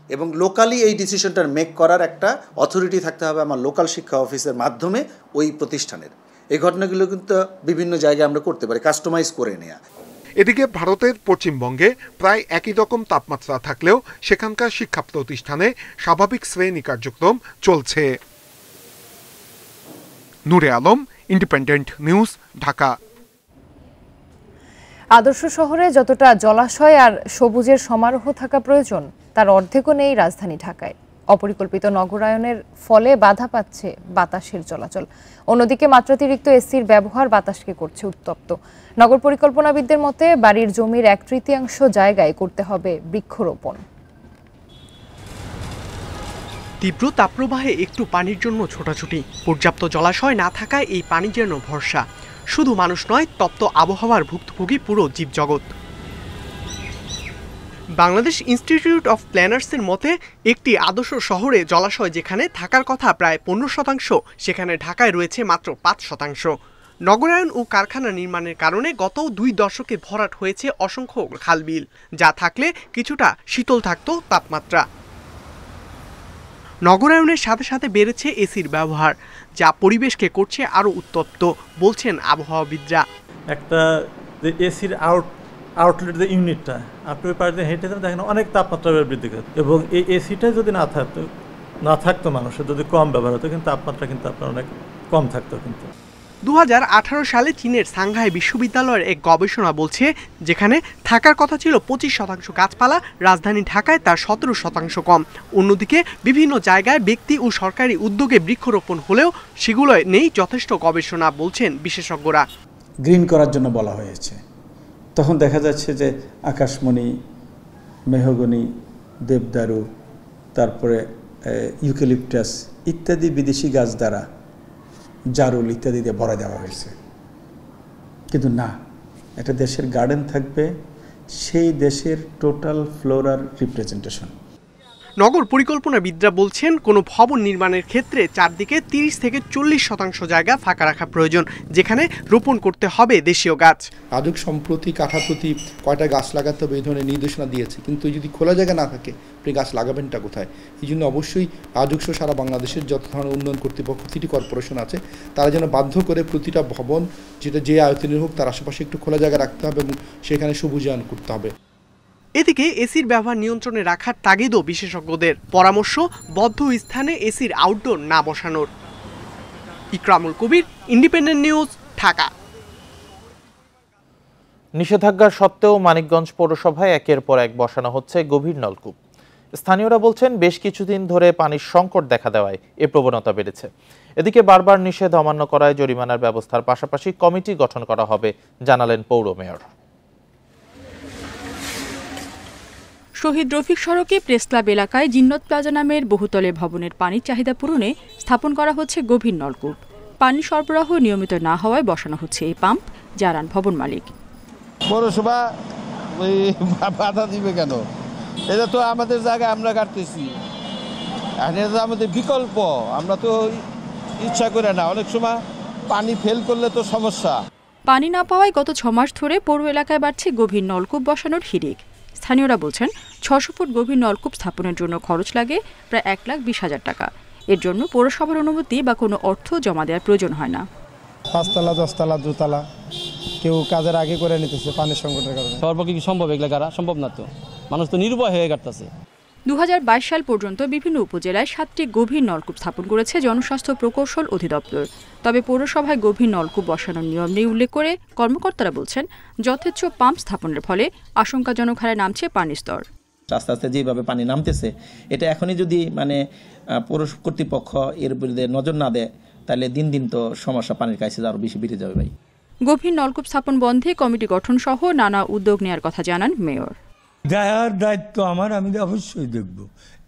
এবং লোকালি এই ডিসিশনটার মেক করার একটা অথরিটি থাকতে হবে আমার লোকাল শিক্ষা অফিসের মাধ্যমে ওই প্রতিষ্ঠানের। এই ঘটনাগুলো কিন্তু বিভিন্ন জায়গায় আমরা করতে পারি, কাস্টমাইজ করে নেওয়া। এদিকে ভারতের পশ্চিমবঙ্গে প্রায় একই রকম তাপমাত্রা থাকলেও সেখানকার শিক্ষা প্রতিষ্ঠানে স্বাভাবিক শ্রেণী কার্যক্রম চলছে। নূরে আলম, ইন্ডিপেন্ডেন্ট নিউজ, ঢাকা। আদর্শ শহরে যতটা জলাশয় আর সবুজের সমারোহ থাকা প্রয়োজন, তার অর্ধেকও নেই রাজধানী ঢাকায়। অপরিকল্পিত নগরায়নের ফলে বাধা পাচ্ছে বাতাসের চলাচল। অন্যদিকে মাত্রাতিরিক্ত এসির ব্যবহার বাতাসকে করছে উত্তপ্ত। নগর পরিকল্পনাবিদদের মতে বাড়ির জমির 1/3 জায়গায় করতে হবে বৃক্ষরোপণ। তীব্র তাপপ্রবাহে একটু পানির জন্য ছোটাছুটি। পর্যাপ্ত জলাশয় না থাকায় এই পানি যেন ভরসা। শুধু মানুষ নয়, তপ্ত আবহাওয়ার ভুক্তভোগী পুরো জীবজগৎ। বাংলাদেশ ইনস্টিটিউট অফ প্ল্যানার্সের মতে, একটি আদর্শ শহরে জলাশয় যেখানে থাকার কথা প্রায় 15%, সেখানে ঢাকায় রয়েছে মাত্র 5%। নগরায়ন ও কারখানা নির্মাণের কারণে গত 2 দশকে ভরাট হয়েছে অসংখ্য খালবিল, যা থাকলে কিছুটা শীতল থাকতো তাপমাত্রা। নগরায়নের সাথে সাথে বেড়েছে এসির ব্যবহার, যা পরিবেশকে করছে আরও উত্তপ্ত, বলছেন আবহাওয়াবিদরা। একটা যে এসির আউটলেট যে ইউনিটটা আপনি ওই পাশে হেঁটে দেখেন অনেক তাপমাত্রা বৃদ্ধি করে, এবং এই এসিটা যদি না থাকতো মানুষের যদি কম ব্যবহার হতো, কিন্তু তাপমাত্রা কিন্তু আপনার অনেক কম থাকতো। কিন্তু 2018 সালে চীনের সাংহাই বিশ্ববিদ্যালয়ের এক গবেষণা বলছে, যেখানে থাকার কথা ছিল 25% গাছপালা, রাজধানী ঢাকায় তার 17% কম। অন্যদিকে বিভিন্ন জায়গায় ব্যক্তি ও সরকারি উদ্যোগে বৃক্ষরোপণ হলেও সেগুলোয় নেই যথেষ্ট গবেষণা, বলছেন বিশেষজ্ঞরা। গ্রিন করার জন্য বলা হয়েছে, তখন দেখা যাচ্ছে যে আকাশমণি, মেহগনি, দেবদারু, তারপরে ইউক্যালিপটাস ইত্যাদি বিদেশি গাছ দ্বারা জারুল ইত্যাদি দিয়ে ভরা দেওয়া হয়েছে। কিন্তু না, একটা দেশের গার্ডেন থাকবে সেই দেশের টোটাল ফ্লোরার রিপ্রেজেন্টেশন। নগর পরিকল্পনাবিদরা বলছেন, কোনো ভবন নির্মাণের ক্ষেত্রে চারদিকে 30 থেকে 40% জায়গা ফাঁকা রাখা প্রয়োজন, যেখানে রোপণ করতে হবে দেশীয় গাছ। আজক সম্প্রতি কাঠা প্রতি কয়টা গাছ লাগাতে হবে এই ধরনের নির্দেশনা দিয়েছে, কিন্তু যদি খোলা জায়গা না থাকে আপনি গাছ লাগাবেনটা কোথায়? এই জন্য অবশ্যই আজকসহ সারা বাংলাদেশের যত ধরনের উন্নয়ন কর্তৃপক্ষ, সিটি কর্পোরেশন আছে, তারা যেন বাধ্য করে প্রতিটা ভবন যেটা যে আয়তনের হোক তার আশেপাশে একটু খোলা জায়গা রাখতে হবে এবং সেখানে সবুজায়ন করতে হবে। এদিকে এসির ব্যবহার নিয়ন্ত্রণে রাখার তাগিদও বিশেষজ্ঞদের। পরামর্শ, বদ্ধ স্থানে এসির আউটডোর না বসানোর। ইকরামুল কবির, ইন্ডিপেন্ডেন্ট নিউজ, ঢাকা। নিষেধাজ্ঞা সত্ত্বেও মানিকগঞ্জ পৌরসভায় একের পর এক বসানো হচ্ছে গভীর নলকূপ। স্থানীয়রা বলছেন, বেশ কিছুদিন ধরে পানির সংকট দেখা দেওয়ায় এ প্রবণতা বেড়েছে। এদিকে বারবার নিষেধ অমান্য করায় জরিমানার ব্যবস্থার পাশাপাশি কমিটি গঠন করা হবে, জানালেন পৌর মেয়র। শহীদ রফিক সড়কে প্রেস ক্লাব এলাকায় জিন্নত প্লাজা নামের বহুতলে ভবনের পানির চাহিদা পূরণে স্থাপন করা হচ্ছে গভীর নলকূপ। পানি সরবরাহ নিয়মিত না হওয়ায় বসানো হচ্ছে এই পাম্প, জানান ভবন মালিক। পৌরসভা বাধা দিবে কেন? এটা তো আমাদের জায়গায় আমরা কাটতেছি, এটা তো আমাদের বিকল্প, আমরা তো ইচ্ছা করে না। অনেক সময় পানি ফেল করলে তো সমস্যা। পানি না পাওয়ায় গত 6 মাস ধরে পৌর এলাকায় বাড়ছে গভীর নলকূপ বসানোর হিড়িক। স্থানীয়রা বলছেন, 600 ফুট গভীর নলকূপ স্থাপনের জন্য খরচ লাগে প্রায় 1,20,000 টাকা। এর জন্য পৌরসভার অনুমতি বা কোনো অর্থ জমা দেওয়ার প্রয়োজন হয় না। 5 তলা, 10 তলা, 2 তলা কেউ কাজের আগে করে নিতেছে পানির সংকটের কারণে। সর্বপক্ষে কি সম্ভব? এগুলো করা সম্ভব না, তো মানুষ তো নির্ভয় হয়ে কাটতেছে। 2022 সাল পর্যন্ত বিভিন্ন উপজেলায় 7টি গভীর নলকূপ স্থাপন করেছে জনস্বাস্থ্য প্রকৌশল অধিদপ্তর। তবে পৌরসভায় গভীর নলকূপ বসানোর নিয়ম নেই উল্লেখ করে কর্মকর্তারা বলছেন, যথেচ্ছ পাম্প স্থাপনের ফলে আশঙ্কাজনক হারে নামছে পানির স্তর। আস্তে আস্তে যেভাবে পানি নামতেছে, এটা এখনই যদি পৌর কর্তৃপক্ষ এর বিরুদ্ধে নজর না দেয়, তাহলে দিন দিন তো সমস্যা পানির কাছে আরো বেশি বেড়ে যাবে। ভাই, গভীর নলকূপ স্থাপন বন্ধে কমিটি গঠন সহ নানা উদ্যোগ নেওয়ার কথা জানান মেয়র। দেয়ার দায়িত্ব আমার, আমি অবশ্যই দেখব।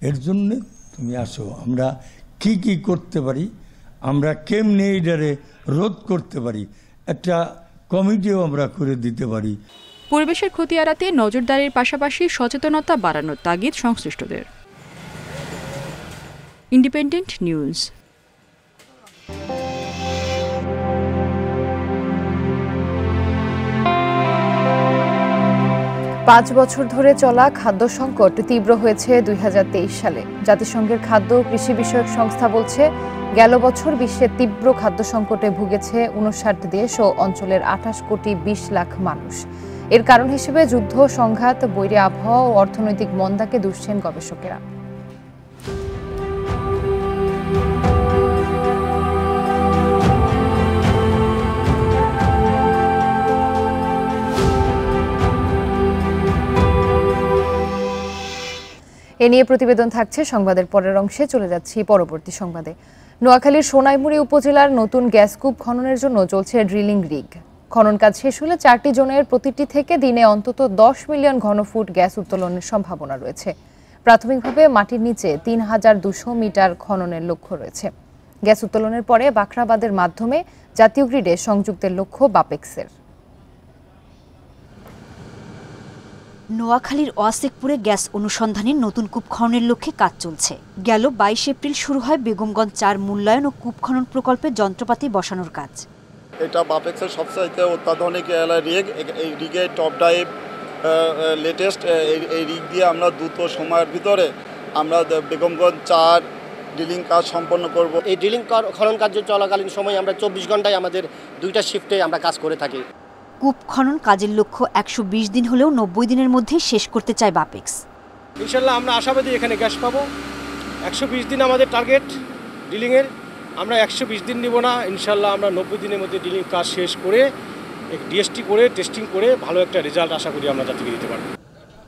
এর জন্য তুমি আসো, আমরা কি কি করতে পারি, আমরা কেমনে এইটারে রোধ করতে পারি, একটা কমিটিও আমরা করে দিতে পারি। পরিবেশের ক্ষতি এড়াতে নজরদারির পাশাপাশি সচেতনতা বাড়ানোর তাগিদ সংশ্লিষ্টদের। Independent news. 5 বছর ধরে চলা খাদ্য সংকট তীব্র হয়েছে 2023 সালে। জাতিসংঘের খাদ্য ও কৃষি বিষয়ক সংস্থা বলছে, গেল বছর বিশ্বের তীব্র খাদ্য সংকটে ভুগেছে 59 দেশ ও অঞ্চলের 28 কোটি 20 লাখ মানুষ। এর কারণ হিসেবে যুদ্ধ, সংঘাত, বৈরী আবহাওয়া ও অর্থনৈতিক মন্দাকে দুষছেন গবেষকেরা। এ নিয়ে প্রতিবেদন থাকছে সংবাদের পরের অংশে। চলে যাচ্ছি পরবর্তী সংবাদে। নোয়াখালীর সোনাইমুড়ি উপজেলার নতুন গ্যাসকূপ খননের জন্য চলছে ড্রিলিং রিগ। খনন কাজ শেষ হলে 4টি জোনের প্রতিটি থেকে দিনে অন্তত 10 মিলিয়ন ঘনফুট গ্যাস উত্তোলনের সম্ভাবনা রয়েছে। প্রাথমিকভাবে মাটির নিচে 3200 মিটার খননের লক্ষ্য রয়েছে। গ্যাস উত্তোলনের পরে বাখরাবাদের মাধ্যমে জাতীয় গ্রিডে সংযুক্তের লক্ষ্য বাপেক্সের। নোয়াখালীর ওয়াসেকপুরে গ্যাস অনুসন্ধানের নতুন কূপ খননের লক্ষ্যে কাজ চলছে। গেল 22 এপ্রিল শুরু হয় বেগমগঞ্জ 4 মূল্যায়ন ও কূপ খনন প্রকল্পে যন্ত্রপাতি বসানোর কাজ। এটা বাপেক্সের সবচাইতে অত্যাধুনিক রিগ। এই রিগে টপ ডাইভ লেটেস্ট। এই রিগ দিয়ে আমরা দ্রুত সময়ের ভিতরে আমরা বেগমগঞ্জ 4 ড্রিলিং কাজ সম্পন্ন করব। এই ড্রিলিং খনন কার্য চলাকালীন সময় আমরা 24 ঘন্টায় আমাদের 2টা শিফটে আমরা কাজ করে থাকি। কূপ খনন কাজের লক্ষ্য 120 দিন হলেও 90 দিনের মধ্যে শেষ করতে চায় বাপেক্স। ইনশাল্লাহ আমরা আশাবাদী এখানে গ্যাস পাবো। 120 দিন আমাদের টার্গেট ড্রিলিংয়ের। আমরা 120 দিন নিব না, ইনশাল্লাহ আমরা 90 দিনের মধ্যে ড্রিলিং কাজ শেষ করে ডিএসটি করে টেস্টিং করে ভালো একটা রেজাল্ট আশা করি আমরা জাতিকে দিতে পারব।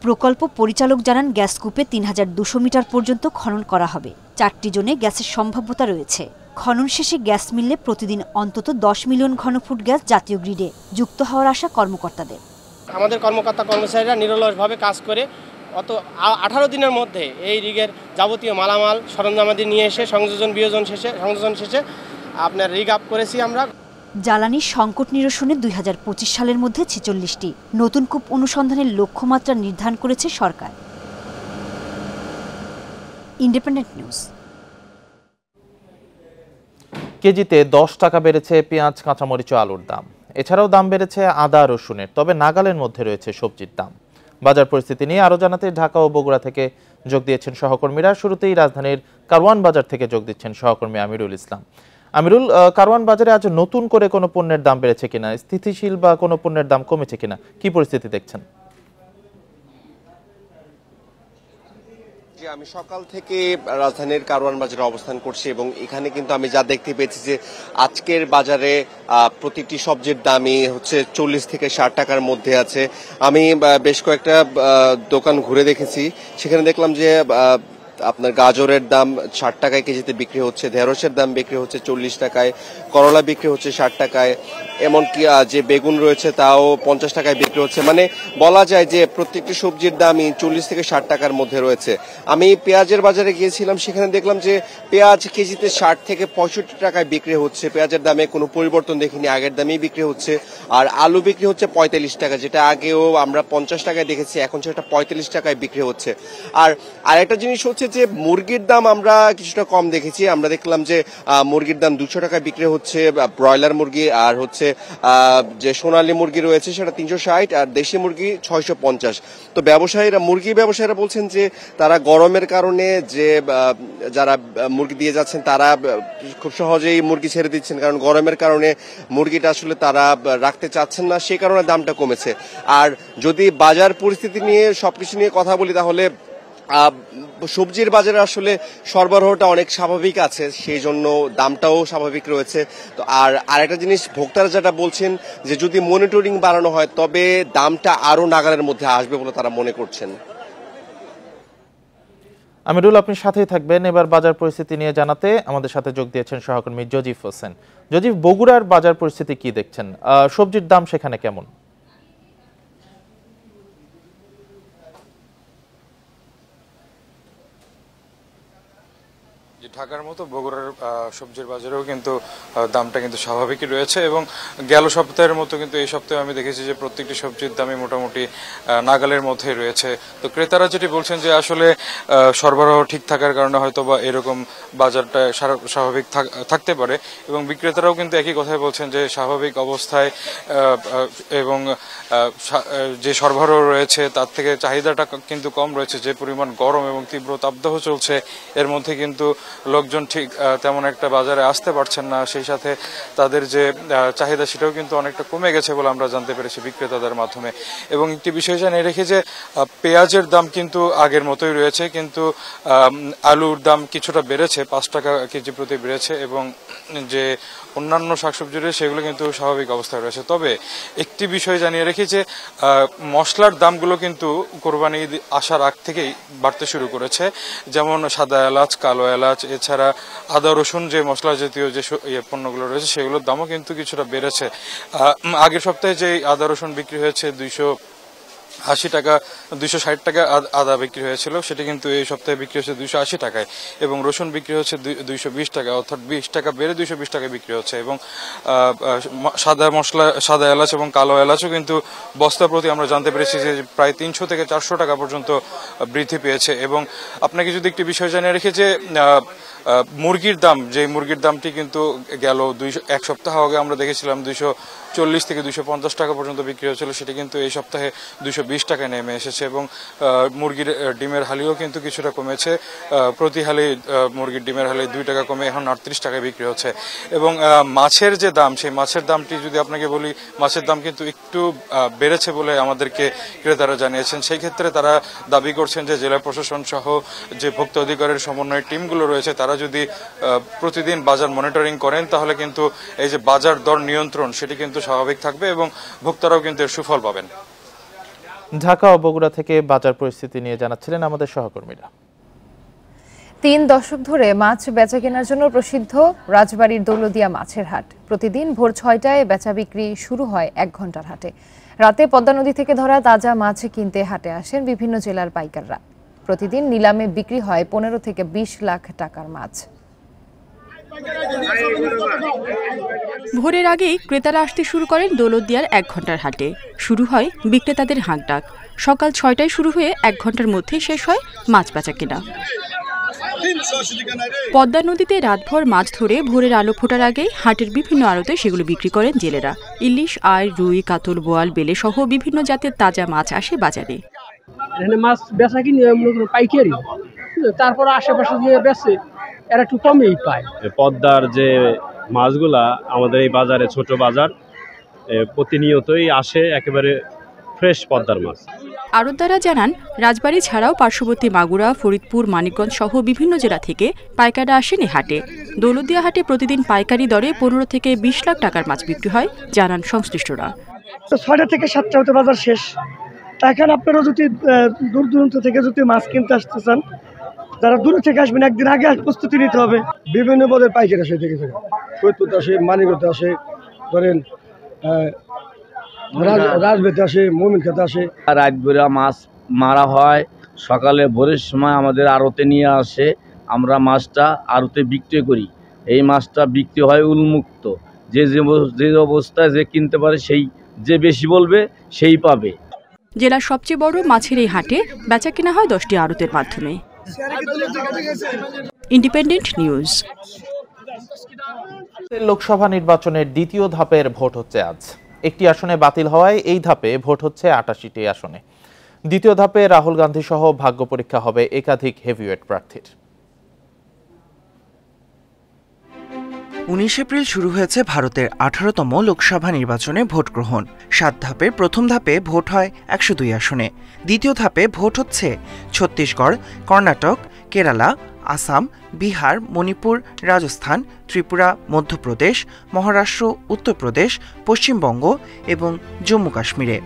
প্রকল্প পরিচালক জানান গ্যাস কূপে 3200 মিটার পর্যন্ত খনন করা হবে। 4টি জোনে গ্যাসের সম্ভাব্যতা রয়েছে। খনন শেষে গ্যাস মিললে প্রতিদিন অন্তত 10 মিলিয়ন ঘনফুট গ্যাস জাতীয় গ্রিডে যুক্ত হওয়ার আশা কর্মকর্তাদের। আমাদের কর্মকর্তা কর্মচারীরা নিরলসভাবে কাজ করে 18 দিনের মধ্যে এই রিগের যাবতীয় মালামাল সরঞ্জামাদি নিয়ে এসে সংযোজন শেষে আপনার রিগ আপ করেছি আমরা। জ্বালানি সংকট নিরসনে 2025 সালের মধ্যে 46টি নতুন কূপ অনুসন্ধানের লক্ষ্যমাত্রা নির্ধারণ করেছে সরকার। Independent news. কেজিতে 10 টাকা বেড়েছে পেঁয়াজ, কাঁচামরিচ ও আলুর দাম। এছাড়াও দাম বেড়েছে আদা, রসুনের। তবে নাগালের মধ্যে রয়েছে সবজির দাম। বাজার পরিস্থিতি নিয়ে আরো জানাতে ঢাকা ও বগুড়া থেকে যোগ দিয়েছেন সহকর্মীরা। শুরুতেই রাজধানীর কারওয়ান বাজার থেকে যোগ দিচ্ছেন সহকর্মী আমিরুল ইসলাম। আমিরুল, কারওয়ান বাজারে আজ নতুন করে কোনো পণ্যের দাম বেড়েছে কিনা, স্থিতিশীল বা কোনো পণ্যের দাম কমেছে কিনা, কি পরিস্থিতি দেখছেন? আমি সকাল থেকে রাজধানীর কারওয়ান বাজারে অবস্থান করছি এবং এখানে কিন্তু আমি যা দেখতে পেয়েছি যে আজকের বাজারে প্রতিটি সবজির দামই হচ্ছে 40 থেকে 60 টাকার মধ্যে আছে। আমি বেশ কয়েকটা দোকান ঘুরে দেখেছি, সেখানে দেখলাম যে আপনার গাজরের দাম 60 টাকায় কেজিতে বিক্রি হচ্ছে, ঢেঁড়সের দাম বিক্রি হচ্ছে 40 টাকায়, করলা বিক্রি হচ্ছে 60 টাকায়, এমনকি যে বেগুন রয়েছে তাও 50 টাকায় বিক্রি হচ্ছে। মানে বলা যায় যে প্রত্যেকটি সবজির দামই 40 থেকে 60 টাকার মধ্যে রয়েছে। আমি পেঁয়াজের বাজারে গিয়েছিলাম, সেখানে দেখলাম যে পেঁয়াজ কেজিতে 60 থেকে 65 টাকায় বিক্রি হচ্ছে। পেঁয়াজের দামে কোনো পরিবর্তন দেখিনি, আগের দামেই বিক্রি হচ্ছে। আর আলু বিক্রি হচ্ছে 45 টাকা, যেটা আগেও আমরা 50 টাকায় দেখেছি, এখন সেটা 45 টাকায় বিক্রি হচ্ছে। আর আরেকটা জিনিস হচ্ছে যে মুরগির দাম আমরা কিছুটা কম দেখেছি। আমরা দেখলাম যে মুরগির দাম 200 টাকায় বিক্রি হচ্ছে, ব্রয়লার মুরগি, আর হচ্ছে যে সোনালী মুরগি রয়েছে সেটা 360, আর দেশি মুরগি 650। তো মুরগি ব্যবসায়ীরা বলছেন যে তারা গরমের কারণে যে যারা মুরগি দিয়ে যাচ্ছেন তারা খুব সহজেই মুরগি ছেড়ে দিচ্ছেন, কারণ গরমের কারণে মুরগিটা আসলে তারা রাখতে চাচ্ছেন না, সে কারণে দামটা কমেছে। আর যদি বাজার পরিস্থিতি নিয়ে সবকিছু নিয়ে কথা বলি, তাহলে সবজির বাজারে আসলে সরবরাহটা অনেক স্বাভাবিক আছে, সেই জন্য দামটাও স্বাভাবিক রয়েছে। তো আর আরেকটা জিনিস ভোক্তারা যেটা বলছেন যে যদি মনিটরিং বাড়ানো হয় তবে দামটা আরো নাগালের মধ্যে আসবে বলে তারা মনে করছেন। আমিরুল, আপনি সাথেই থাকবেন। এবার বাজার পরিস্থিতি নিয়ে জানাতে আমাদের সাথে যোগ দিয়েছেন সহকর্মী জজিফ হোসেন। জজিফ, বগুড়ার বাজার পরিস্থিতি কি দেখছেন? সবজির দাম সেখানে কেমন? ঢাকার মতো বগুড়ার সবজির বাজারেও কিন্তু দামটা কিন্তু স্বাভাবিকই রয়েছে এবং গেল সপ্তাহের মতো কিন্তু এই সপ্তাহে আমি দেখেছি যে প্রত্যেকটি সবজির দামই মোটামুটি নাগালের মধ্যেই রয়েছে। তো ক্রেতারা যেটি বলছেন যে আসলে সরবরাহ ঠিক থাকার কারণে হয়তো বা এরকম বাজারটা স্বাভাবিক থাকতে পারে, এবং বিক্রেতারাও কিন্তু একই কথাই বলছেন যে স্বাভাবিক অবস্থায় এবং যে সরবরাহ রয়েছে তার থেকে চাহিদাটা কিন্তু কম রয়েছে। যে পরিমাণ গরম এবং তীব্র তাপদাহ চলছে, এর মধ্যে কিন্তু লোকজন ঠিক তেমন একটা বাজারে আসতে পারছেন না, সেই সাথে তাদের যে চাহিদা সেটাও কিন্তু অনেকটা কমে গেছে বলে আমরা জানতে পেরেছি বিক্রেতাদের মাধ্যমে। এবং একটি বিষয় জানিয়ে রেখে যে পেঁয়াজের দাম কিন্তু আগের মতোই রয়েছে, কিন্তু আলুর দাম কিছুটা বেড়েছে, 5 টাকা কেজি প্রতি বেড়েছে, এবং যে অন্যান্য শাকসবজি রয়েছে সেগুলো কিন্তু স্বাভাবিক অবস্থায় রয়েছে। তবে একটি বিষয় জানিয়ে রেখে যে মশলার দামগুলো কিন্তু কোরবানি ঈদ আসার আগ থেকেই বাড়তে শুরু করেছে, যেমন সাদা এলাচ, কালো এলাচ, এছাড়া আদা রসুন যে মশলা জাতীয় যে পণ্যগুলো রয়েছে সেগুলোর দামও কিন্তু কিছুটা বেড়েছে। আগের সপ্তাহে যে আদা রসুন বিক্রি হয়েছে 80 টাকা 260 টাকা আদা বিক্রি হয়েছিল, সেটি কিন্তু এই সপ্তাহে বিক্রি হচ্ছে 280 টাকায় এবং রসুন বিক্রি হচ্ছে 220 টাকা, অর্থাৎ 20 টাকা বেড়ে 220 টাকায় বিক্রি হচ্ছে। এবং সাদা মশলা, সাদা এলাচ এবং কালো এলাচও কিন্তু বস্তা প্রতি আমরা জানতে পেরেছি যে প্রায় 300 থেকে 400 টাকা পর্যন্ত বৃদ্ধি পেয়েছে। এবং আপনাকে যদি একটি বিষয় জানিয়ে রেখে যে মুরগির দাম, যে মুরগির দামটি কিন্তু গেল এক সপ্তাহ আগে আমরা দেখেছিলাম 240 থেকে 250 টাকা পর্যন্ত বিক্রি হয়েছিল, সেটি কিন্তু এই সপ্তাহে 220 টাকায় নেমে এসেছে। এবং মুরগির ডিমের হালিও কিন্তু কিছুটা কমেছে, প্রতি হালি মুরগির ডিমের হালি 2 টাকা কমে এখন 38 টাকায় বিক্রি হচ্ছে। এবং মাছের যে দাম, সেই মাছের দামটি যদি আপনাকে বলি, মাছের দাম কিন্তু একটু বেড়েছে বলে আমাদেরকে ক্রেতারা জানিয়েছেন। সেই ক্ষেত্রে তারা দাবি করছেন যে জেলা প্রশাসন সহ যে ভোক্তা অধিকারের সমন্বয় টিমগুলো রয়েছে তারা যদি প্রতিদিন বাজার মনিটরিং করেন তাহলে কিন্তু এই যে বাজার দর নিয়ন্ত্রণ সেটি কিন্তু স্বাভাবিক থাকবে এবং ভোক্তারাও কিন্তু এর সুফল পাবেন। ঢাকা ও বগুড়া থেকে বাজার পরিস্থিতি নিয়ে জানাচ্ছিলেন আমাদের সহকর্মীরা। 3 দশক ধরে মাছ বেচা কেনার জন্য প্রসিদ্ধ রাজবাড়ির দৌলদিয়া মাছের হাট। প্রতিদিন ভোর 6টায় বেচা বিক্রি শুরু হয় 1 ঘন্টার হাটে। রাতে পদ্মা নদী থেকে ধরা তাজা মাছ কিনতে হাটে আসেন বিভিন্ন জেলার পাইকাররা। প্রতিদিন নিলামে বিক্রি হয় 15 থেকে 20 লাখ টাকার মাছ। ভোরের আগেই ক্রেতারা আসতে শুরু করেন দৌলতদিয়ার 1 ঘন্টার হাটে। শুরু হয় বিক্রেতাদের হাঁকডাক। সকাল 6টায় শুরু হয়ে 1 ঘন্টার মধ্যেই শেষ হয় মাছ বেচা কেনা। পদ্মা নদীতে রাতভর মাছ ধরে ভোরের আলো ফোটার আগেই হাটের বিভিন্ন আড়তে সেগুলো বিক্রি করেন জেলেরা। ইলিশ, আয়, রুই, কাতল, বোয়াল, বেলে সহ বিভিন্ন জাতের তাজা মাছ আসে বাজারে। এখানে মাছ বেচা কিনি পাইকারি, তারপর আশেপাশে যে বেচে এরা একটু কমেই পায়। পদ্মার যে মাছগুলা আমাদের এই বাজারে, ছোট বাজার, প্রতিনিয়তই আসে একেবারে ফ্রেশ পদ্মার মাছ। আড়তদাররা জানান, রাজবাড়ী ছাড়াও পার্শ্ববর্তী মাগুরা, ফরিদপুর, মানিকগঞ্জ সহ বিভিন্ন জেলা থেকে পাইকাররা আসেন এই হাটে। দৌলতদিয়া হাটে প্রতিদিন পাইকারি দরে 15 থেকে 20 লাখ টাকার মাছ বিক্রি হয়, জানান সংশ্লিষ্টরা। 6টা থেকে 7টা হতে বাজার শেষ। এখন আপনারা যদি দূর দূরান্ত থেকে যদি মাছ কিনতে আসতে চান, যারা দূর থেকে আসবেন একদিন আগে প্রস্তুতি নিতে হবে। বিভিন্ন পদের পাইকারি আসে থেকে ফরিদপুর আসে, মানিকগঞ্জ আসে, ধরেন রাজবেতে আসে, মোমিনখাতে আসে। রাত ভোরে মাছ মারা হয়, সকালে ভোরের সময় আমাদের আড়তে নিয়ে আসে, আমরা মাছটা আড়তে বিক্রি করি। এই মাছটা বিক্রি হয় উন্মুক্ত, যে অবস্থায় যে কিনতে পারে সেই, যে বেশি বলবে সেই পাবে। জেলার সবচেয়ে বড় মাছের এই হাটে বেচা কেনা হয় 10টি আড়তের মাধ্যমে। Independent news. লোকসভা নির্বাচনের দ্বিতীয় ধাপের ভোট হচ্ছে আজ। একটি আসনে বাতিল হওয়ায় এই ধাপে ভোট হচ্ছে 88টি আসনে। দ্বিতীয় ধাপে রাহুল গান্ধী সহ ভাগ্য পরীক্ষা হবে একাধিক হেভিওয়েট প্রার্থীর। 19 এপ্রিল শুরু হয়েছে ভারতের 18তম লোকসভা নির্বাচনে ভোট গ্রহণ। 7 ধাপে প্রথম ধাপে ভোট হয় 102 আসনে। দ্বিতীয় ধাপে ভোট হচ্ছে ছত্তিশগড়, কর্ণাটক, কেরালা, আসাম, বিহার, মণিপুর, রাজস্থান, ত্রিপুরা, মধ্যপ্রদেশ, মহারাষ্ট্র, উত্তরপ্রদেশ, পশ্চিমবঙ্গ এবং জম্মু কাশ্মীরে।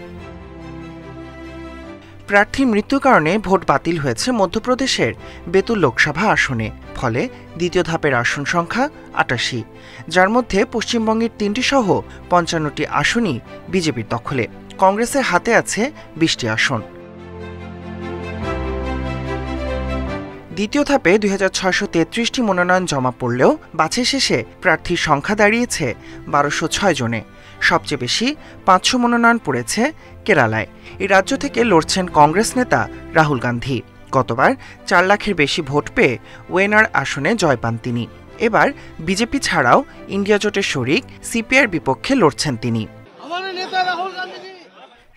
প্রার্থীর মৃত্যুর কারণে ভোট বাতিল হয়েছে মধ্যপ্রদেশের বেতুল লোকসভা আসনে। ফলে দ্বিতীয় ধাপের আসন সংখ্যা 88, যার মধ্যে পশ্চিমবঙ্গের 3টি সহ 55টি আসনই বিজেপির দখলে। কংগ্রেসের হাতে আছে 20টি আসন। দ্বিতীয় ধাপে 2633টি মনোনয়ন জমা পড়লেও বাছাই শেষে প্রার্থীর সংখ্যা দাঁড়িয়েছে 1206 জনে। সবচেয়ে বেশি 500 মনোনয়ন পড়েছে কেরালায়। এই রাজ্য থেকে লড়ছেন কংগ্রেস নেতা রাহুল গান্ধী। গতবার 4 লাখের বেশি ভোট পেয়ে ওয়েনার আসনে জয় পান তিনি। এবার বিজেপি ছাড়াও ইন্ডিয়া জোটের শরিক সিপিআইয়ের বিপক্ষে লড়ছেন তিনি।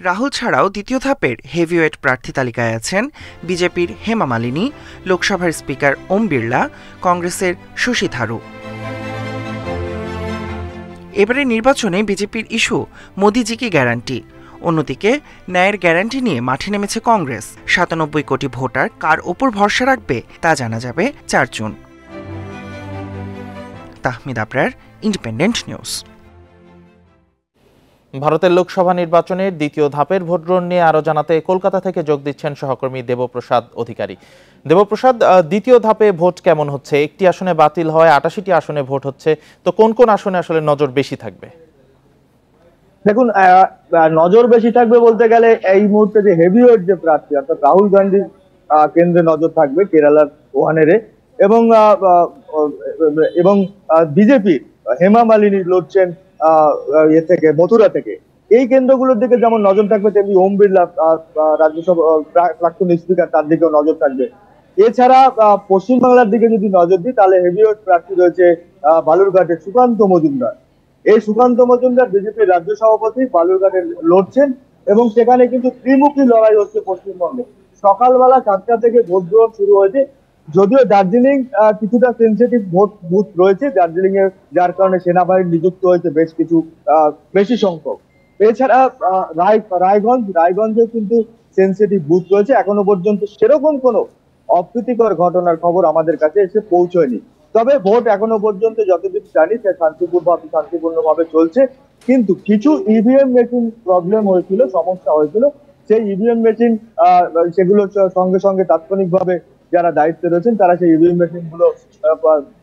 রাহুল ছাড়াও দ্বিতীয় ধাপের হেভিওয়েট প্রার্থী তালিকায় আছেন বিজেপির হেমা মালিনী, লোকসভার স্পিকার ওম বিড়লা, কংগ্রেসের শশী থারুর। এবারে নির্বাচনে বিজেপির ইস্যু মোদিজি কি গ্যারান্টি। অন্যদিকে ন্যায়ের গ্যারান্টি নিয়ে মাঠে নেমেছে কংগ্রেস। 97 কোটি ভোটার কার ওপর ভরসা রাখবে তা জানা যাবে 4 June. Tahmid Abrar, independent news. ভারতের লোকসভা নির্বাচনের দ্বিতীয় ধাপের ভোট গ্রহণ নিয়ে আরো জানাতে কলকাতা থেকে যোগ দিচ্ছেন সহকর্মী দেবপ্রসাদ অধিকারী। দেবপ্রসাদ, দ্বিতীয় ধাপে ভোট কেমন হচ্ছে? একটি আসনে বাতিল হয়, 88টি আসনে ভোট হচ্ছে, তো কোন কোন আসনে আসলে নজর বেশি থাকবে? দেখুন, নজর বেশি থাকবে বলতে গেলে এই মুহূর্তে যে হেভিওয়েট যে প্রার্থী অর্থাৎ রাহুল গান্ধীর কেন্দ্রে নজর থাকবে কেরালার ওয়ানেরে, এবং বিজেপি হেমা মালিনী লড়ছেন মথুরা থেকে। এই কেন্দ্রগুলোর দিকে যেমন নজর থাকবে, তেমনি ওম বিড়লা রাজ্যসভা প্রাক্তন স্পিকার, তার দিকেও নজর থাকবে। এছাড়া পশ্চিমবাংলার দিকে যদি নজর দিই, তাহলে হেভিওয়েট প্রার্থী রয়েছে বালুরঘাটের সুকান্ত মজুমদার। এই সুকান্ত মজুমদার বিজেপির রাজ্য সভাপতি, বালুরঘাটে লড়ছেন এবং সেখানে কিন্তু ত্রিমুখী লড়াই হচ্ছে পশ্চিমবঙ্গে। সকালবেলা 4টা থেকে ভোট গ্রহণ শুরু হয়েছে, যদিও দার্জিলিং কিছুটা সেন্সিটিভ ভোট বুথ রয়েছে দার্জিলিং এর, যার কারণে সেনাবাহিনী নিযুক্ত হয়েছে বেশ কিছু বেশি সংখ্যক। এছাড়া রায়গঞ্জে কিন্তু সেন্সিটিভ বুথ রয়েছে। এখনো পর্যন্ত সেরকম কোনো অপ্রীতিকর ঘটনার খবর আমাদের কাছে এসে পৌঁছয়নি। তবে ভোট এখনো পর্যন্ত যতদূর জানি সে শান্তিপূর্ণভাবে চলছে, কিন্তু কিছু ইভিএম মেশিন প্রবলেম হয়েছিল, সমস্যা হয়েছিল। সেই ইভিএম মেশিন সেগুলো সঙ্গে সঙ্গে তাৎক্ষণিকভাবে যারা দায়িত্বে রয়েছেন তারা সেই ইভিএম মেশিন গুলো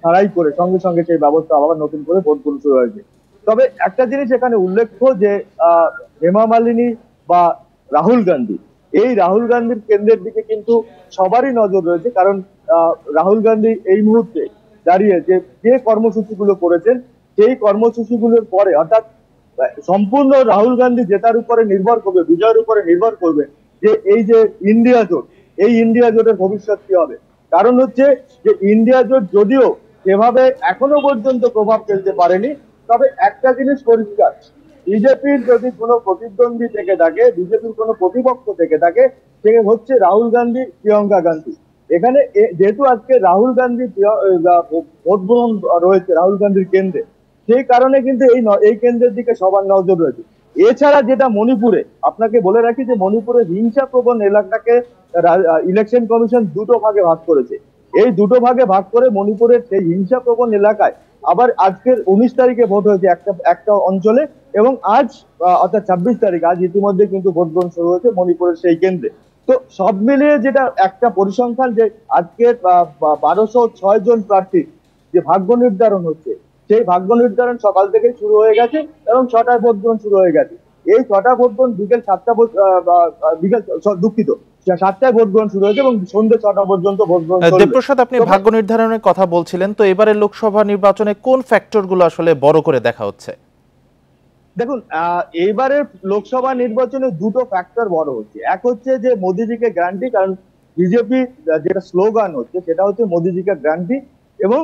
ছাড়াই করে সঙ্গে সঙ্গে সেই ব্যবস্থা আবার নতুন করে ভোট গ্রহণ শুরু হয়েছে। তবে একটা জিনিস এখানে উল্লেখ্য যে হেমা মালিনী বা রাহুল গান্ধী, এই রাহুল গান্ধীর কেন্দ্রের দিকে কিন্তু সবারই নজর রয়েছে, কারণ রাহুল গান্ধী এই মুহূর্তে দাঁড়িয়ে যে কর্মসূচিগুলো করেছেন, সেই কর্মসূচিগুলোর পরে অর্থাৎ সম্পূর্ণ রাহুল গান্ধী জেতার উপরে নির্ভর করবে, বিজয়ের উপরে নির্ভর করবে যে এই যে ইন্ডিয়া জোট, এই ইন্ডিয়া জোটের ভবিষ্যৎ কি হবে। কারণ হচ্ছে যে ইন্ডিয়া জোট যদিও সেভাবে এখনো পর্যন্ত প্রভাব ফেলতে পারেনি, তবে একটা জিনিস পরিষ্কার, বিজেপির যদি কোনো প্রতিদ্বন্দ্বী থেকে থাকে, বিজেপির কোনো প্রতিপক্ষ থেকে থাকে, সে হচ্ছে রাহুল গান্ধী, প্রিয়াঙ্কা গান্ধী। এখানে যেহেতু আজকে রাহুল গান্ধী ভোট গ্রহণ রয়েছে রাহুল গান্ধীর কেন্দ্রে, সেই কারণে কিন্তু এই কেন্দ্রের দিকে সবার নজর রয়েছে। এছাড়া যেটা মণিপুরে, আপনাকে বলে রাখি যে মণিপুরে হিংসাপ্রবণ এলাকাকে ইলেকশন কমিশন দুটো ভাগে ভাগ করেছে। এই দুটো ভাগে ভাগ করে মণিপুরের সেই হিংসাপ্রবণ এলাকায় আবার আজকের 19 তারিখে ভোট হয়েছে একটা অঞ্চলে, এবং আজ অর্থাৎ 26 তারিখ, আজ ইতিমধ্যে কিন্তু ভোট গ্রহণ শুরু হয়েছে মণিপুরের সেই কেন্দ্রে। তো সব মিলিয়ে যেটা একটা পরিসংখ্যান যে আজকে 1206 জন প্রার্থীর যে ভাগ্য নির্ধারণ হচ্ছে, সেই ভাগ্য নির্ধারণ সকাল থেকে শুরু হয়ে গেছে এবং 6টায় ভোট গ্রহণ শুরু হয়ে গেছে। এই 6টা ভোট গ্রহণ বিকেল 7টায় ভোট গ্রহণ শুরু হয়েছে এবং সন্ধ্যে 6টা পর্যন্ত ভোট গ্রহণ। দেবপ্রসাদ, আপনি ভাগ্য নির্ধারণের কথা বলছিলেন, তো এবারে লোকসভা নির্বাচনে কোন ফ্যাক্টরগুলো আসলে বড় করে দেখা হচ্ছে? দেখুন, এইবারের লোকসভা নির্বাচনে দুটো ফ্যাক্টর বড় হচ্ছে। এক হচ্ছে যে মোদিজিকে গ্যারান্টি, কারণ বিজেপি যেটা স্লোগান হচ্ছে সেটা হচ্ছে মোদিজিকে গ্যারান্টি, এবং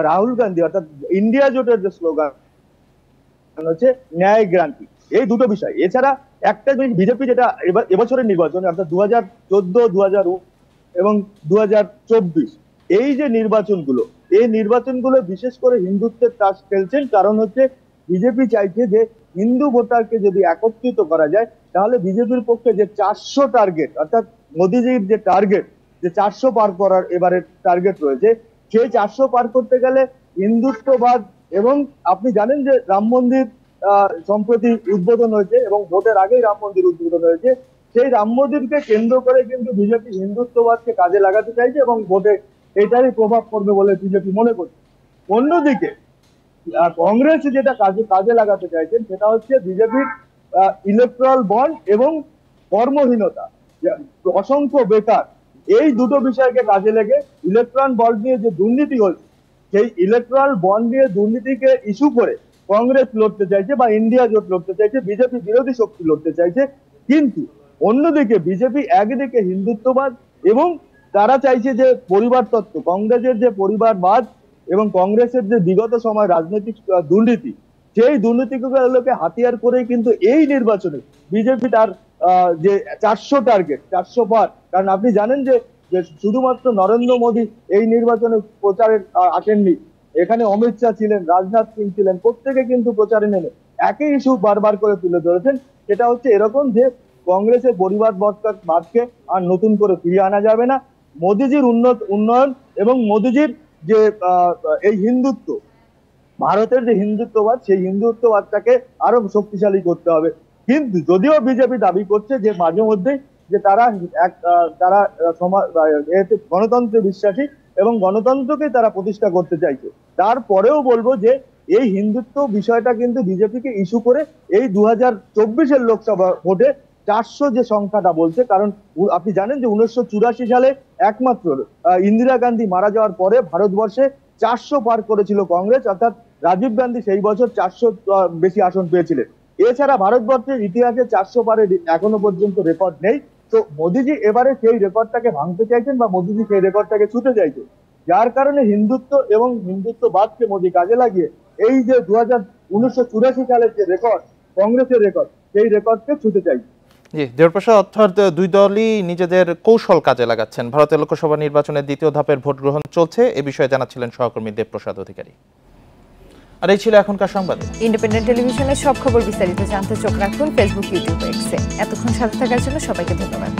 রাহুল গান্ধী অর্থাৎ ইন্ডিয়া জোটের যে স্লোগান হচ্ছে ন্যায় গ্যারান্টি। এই দুটো বিষয়। এছাড়া একটা জিনিস বিজেপি যেটা এবছরের নির্বাচনে অর্থাৎ 2014, 2019 এবং 2024 এই যে নির্বাচনগুলো, এই নির্বাচনগুলো বিশেষ করে হিন্দুত্বের তাস খেলছেন। কারণ হচ্ছে বিজেপি চাইছে যে হিন্দু ভোটারকে যদি একত্রিত করা যায়, তাহলে বিজেপির পক্ষে যে 400 টার্গেট অর্থাৎ মোদিজির যে টার্গেট, যে 400 পার করার এবারের টার্গেট রয়েছে, সেই 400 পার করতে গেলে হিন্দুত্ববাদ, এবং আপনি জানেন যে রাম মন্দির সম্প্রতি উদ্বোধন হয়েছে এবং ভোটের আগেই রাম মন্দির উদ্বোধন হয়েছে, সেই রাম মন্দিরকে কেন্দ্র করে কিন্তু বিজেপি হিন্দুত্ববাদকে কাজে লাগাতে চাইছে এবং ভোটে এটারই প্রভাব পড়বে বলে বিজেপি মনে করছে। অন্যদিকে কংগ্রেস যেটা কাজে লাগাতে চাইছেন সেটা হচ্ছে বিজেপির ইলেকট্রাল বন্ড এবং কর্মহীনতা, অসংখ্য বেকার, এই দুটো বিষয়কে কাজে লেগে ইলেকট্রাল বন্ড নিয়ে যে দুর্নীতি হচ্ছে, সেই ইলেকট্রাল বন্ড নিয়ে দুর্নীতিকে ইস্যু করে কংগ্রেস লড়তে চাইছে বা ইন্ডিয়া জোট লড়তে চাইছে, বিজেপি বিরোধী শক্তি লড়তে চাইছে। কিন্তু অন্যদিকে বিজেপি একদিকে হিন্দুত্ববাদ এবং তারা চাইছে যে পরিবার তত্ত্ব, কংগ্রেসের যে পরিবারবাদ এবং কংগ্রেসের যে বিগত সময় রাজনৈতিক দুর্নীতি, সেই দুর্নীতিগুলোকে হাতিয়ার করেই কিন্তু এই নির্বাচনে বিজেপি তার যে 400 টার্গেট, 400 পার। কারণ আপনি জানেন যে শুধুমাত্র নরেন্দ্র মোদী এই নির্বাচনে প্রচারে আসেননি, এখানে অমিত শাহ ছিলেন, রাজনাথ সিং ছিলেন, প্রত্যেকে কিন্তু প্রচারে নেমে একই ইস্যু বারবার করে তুলে ধরেছেন। সেটা হচ্ছে এরকম যে কংগ্রেসের পরিবারবাদকে আর নতুন করে ফিরিয়ে আনা যাবে না। মোদিজির উন্নয়ন এবং মোদিজির যে এই হিন্দুত্ব, ভারতের যে হিন্দুত্ববাদ, সেই হিন্দুত্ববাদটাকে আরো শক্তিশালী করতে হবে। কিন্তু যদিও বিজেপি দাবি করছে যে মাঝে মধ্যে যে তারা গণতন্ত্রে বিশ্বাসী এবং গণতন্ত্রকে তারা প্রতিষ্ঠা করতে চাইছে, তারপরেও বলবো যে এই হিন্দুত্ব বিষয়টা কিন্তু বিজেপিকে ইস্যু করে এই 2024-এর লোকসভা ভোটে 400 যে সংখ্যাটা বলছে, কারণ আপনি জানেন যে 1984 সালে একমাত্র ইন্দিরা গান্ধী মারা যাওয়ার পরে ভারতবর্ষে 400 পার করেছিল কংগ্রেস, অর্থাৎ রাজীব গান্ধী সেই বছর 400 বেশি আসন পেয়েছিলেন। এছাড়া ভারতবর্ষের ইতিহাসে 400 পারে এখনো পর্যন্ত রেকর্ড নেই। তো মোদিজি এবারে সেই রেকর্ডটাকে ভাঙতে চাইছেন বা মোদিজি সেই রেকর্ডটাকে ছুঁতে চাইছেন, যার কারণে হিন্দুত্ব এবং হিন্দুত্ববাদকে মোদি কাজে লাগিয়ে এই যে 1984 সালের যে রেকর্ড, কংগ্রেসের রেকর্ড, সেই রেকর্ডকে ছুঁতে চাইছে। জি, দেবপ্রসাদ, অর্থাৎ দুই দলই নিজেদের কৌশল কাজে লাগাচ্ছেন। ভারতের লোকসভা নির্বাচনের দ্বিতীয় ধাপের ভোট গ্রহণ চলছে, এ বিষয়ে জানাচ্ছিলেন সহকর্মী দেবপ্রসাদ অধিকারী। আর এই ছিল এখনকার সংবাদ। ইন্ডিপেন্ডেন্ট টেলিভিশনের সব খবর বিস্তারিত জানতে চোখ রাখুন ফেসবুক, ইউটিউব, এক্সে। এতক্ষণ সাথে থাকার জন্য সবাইকে ধন্যবাদ।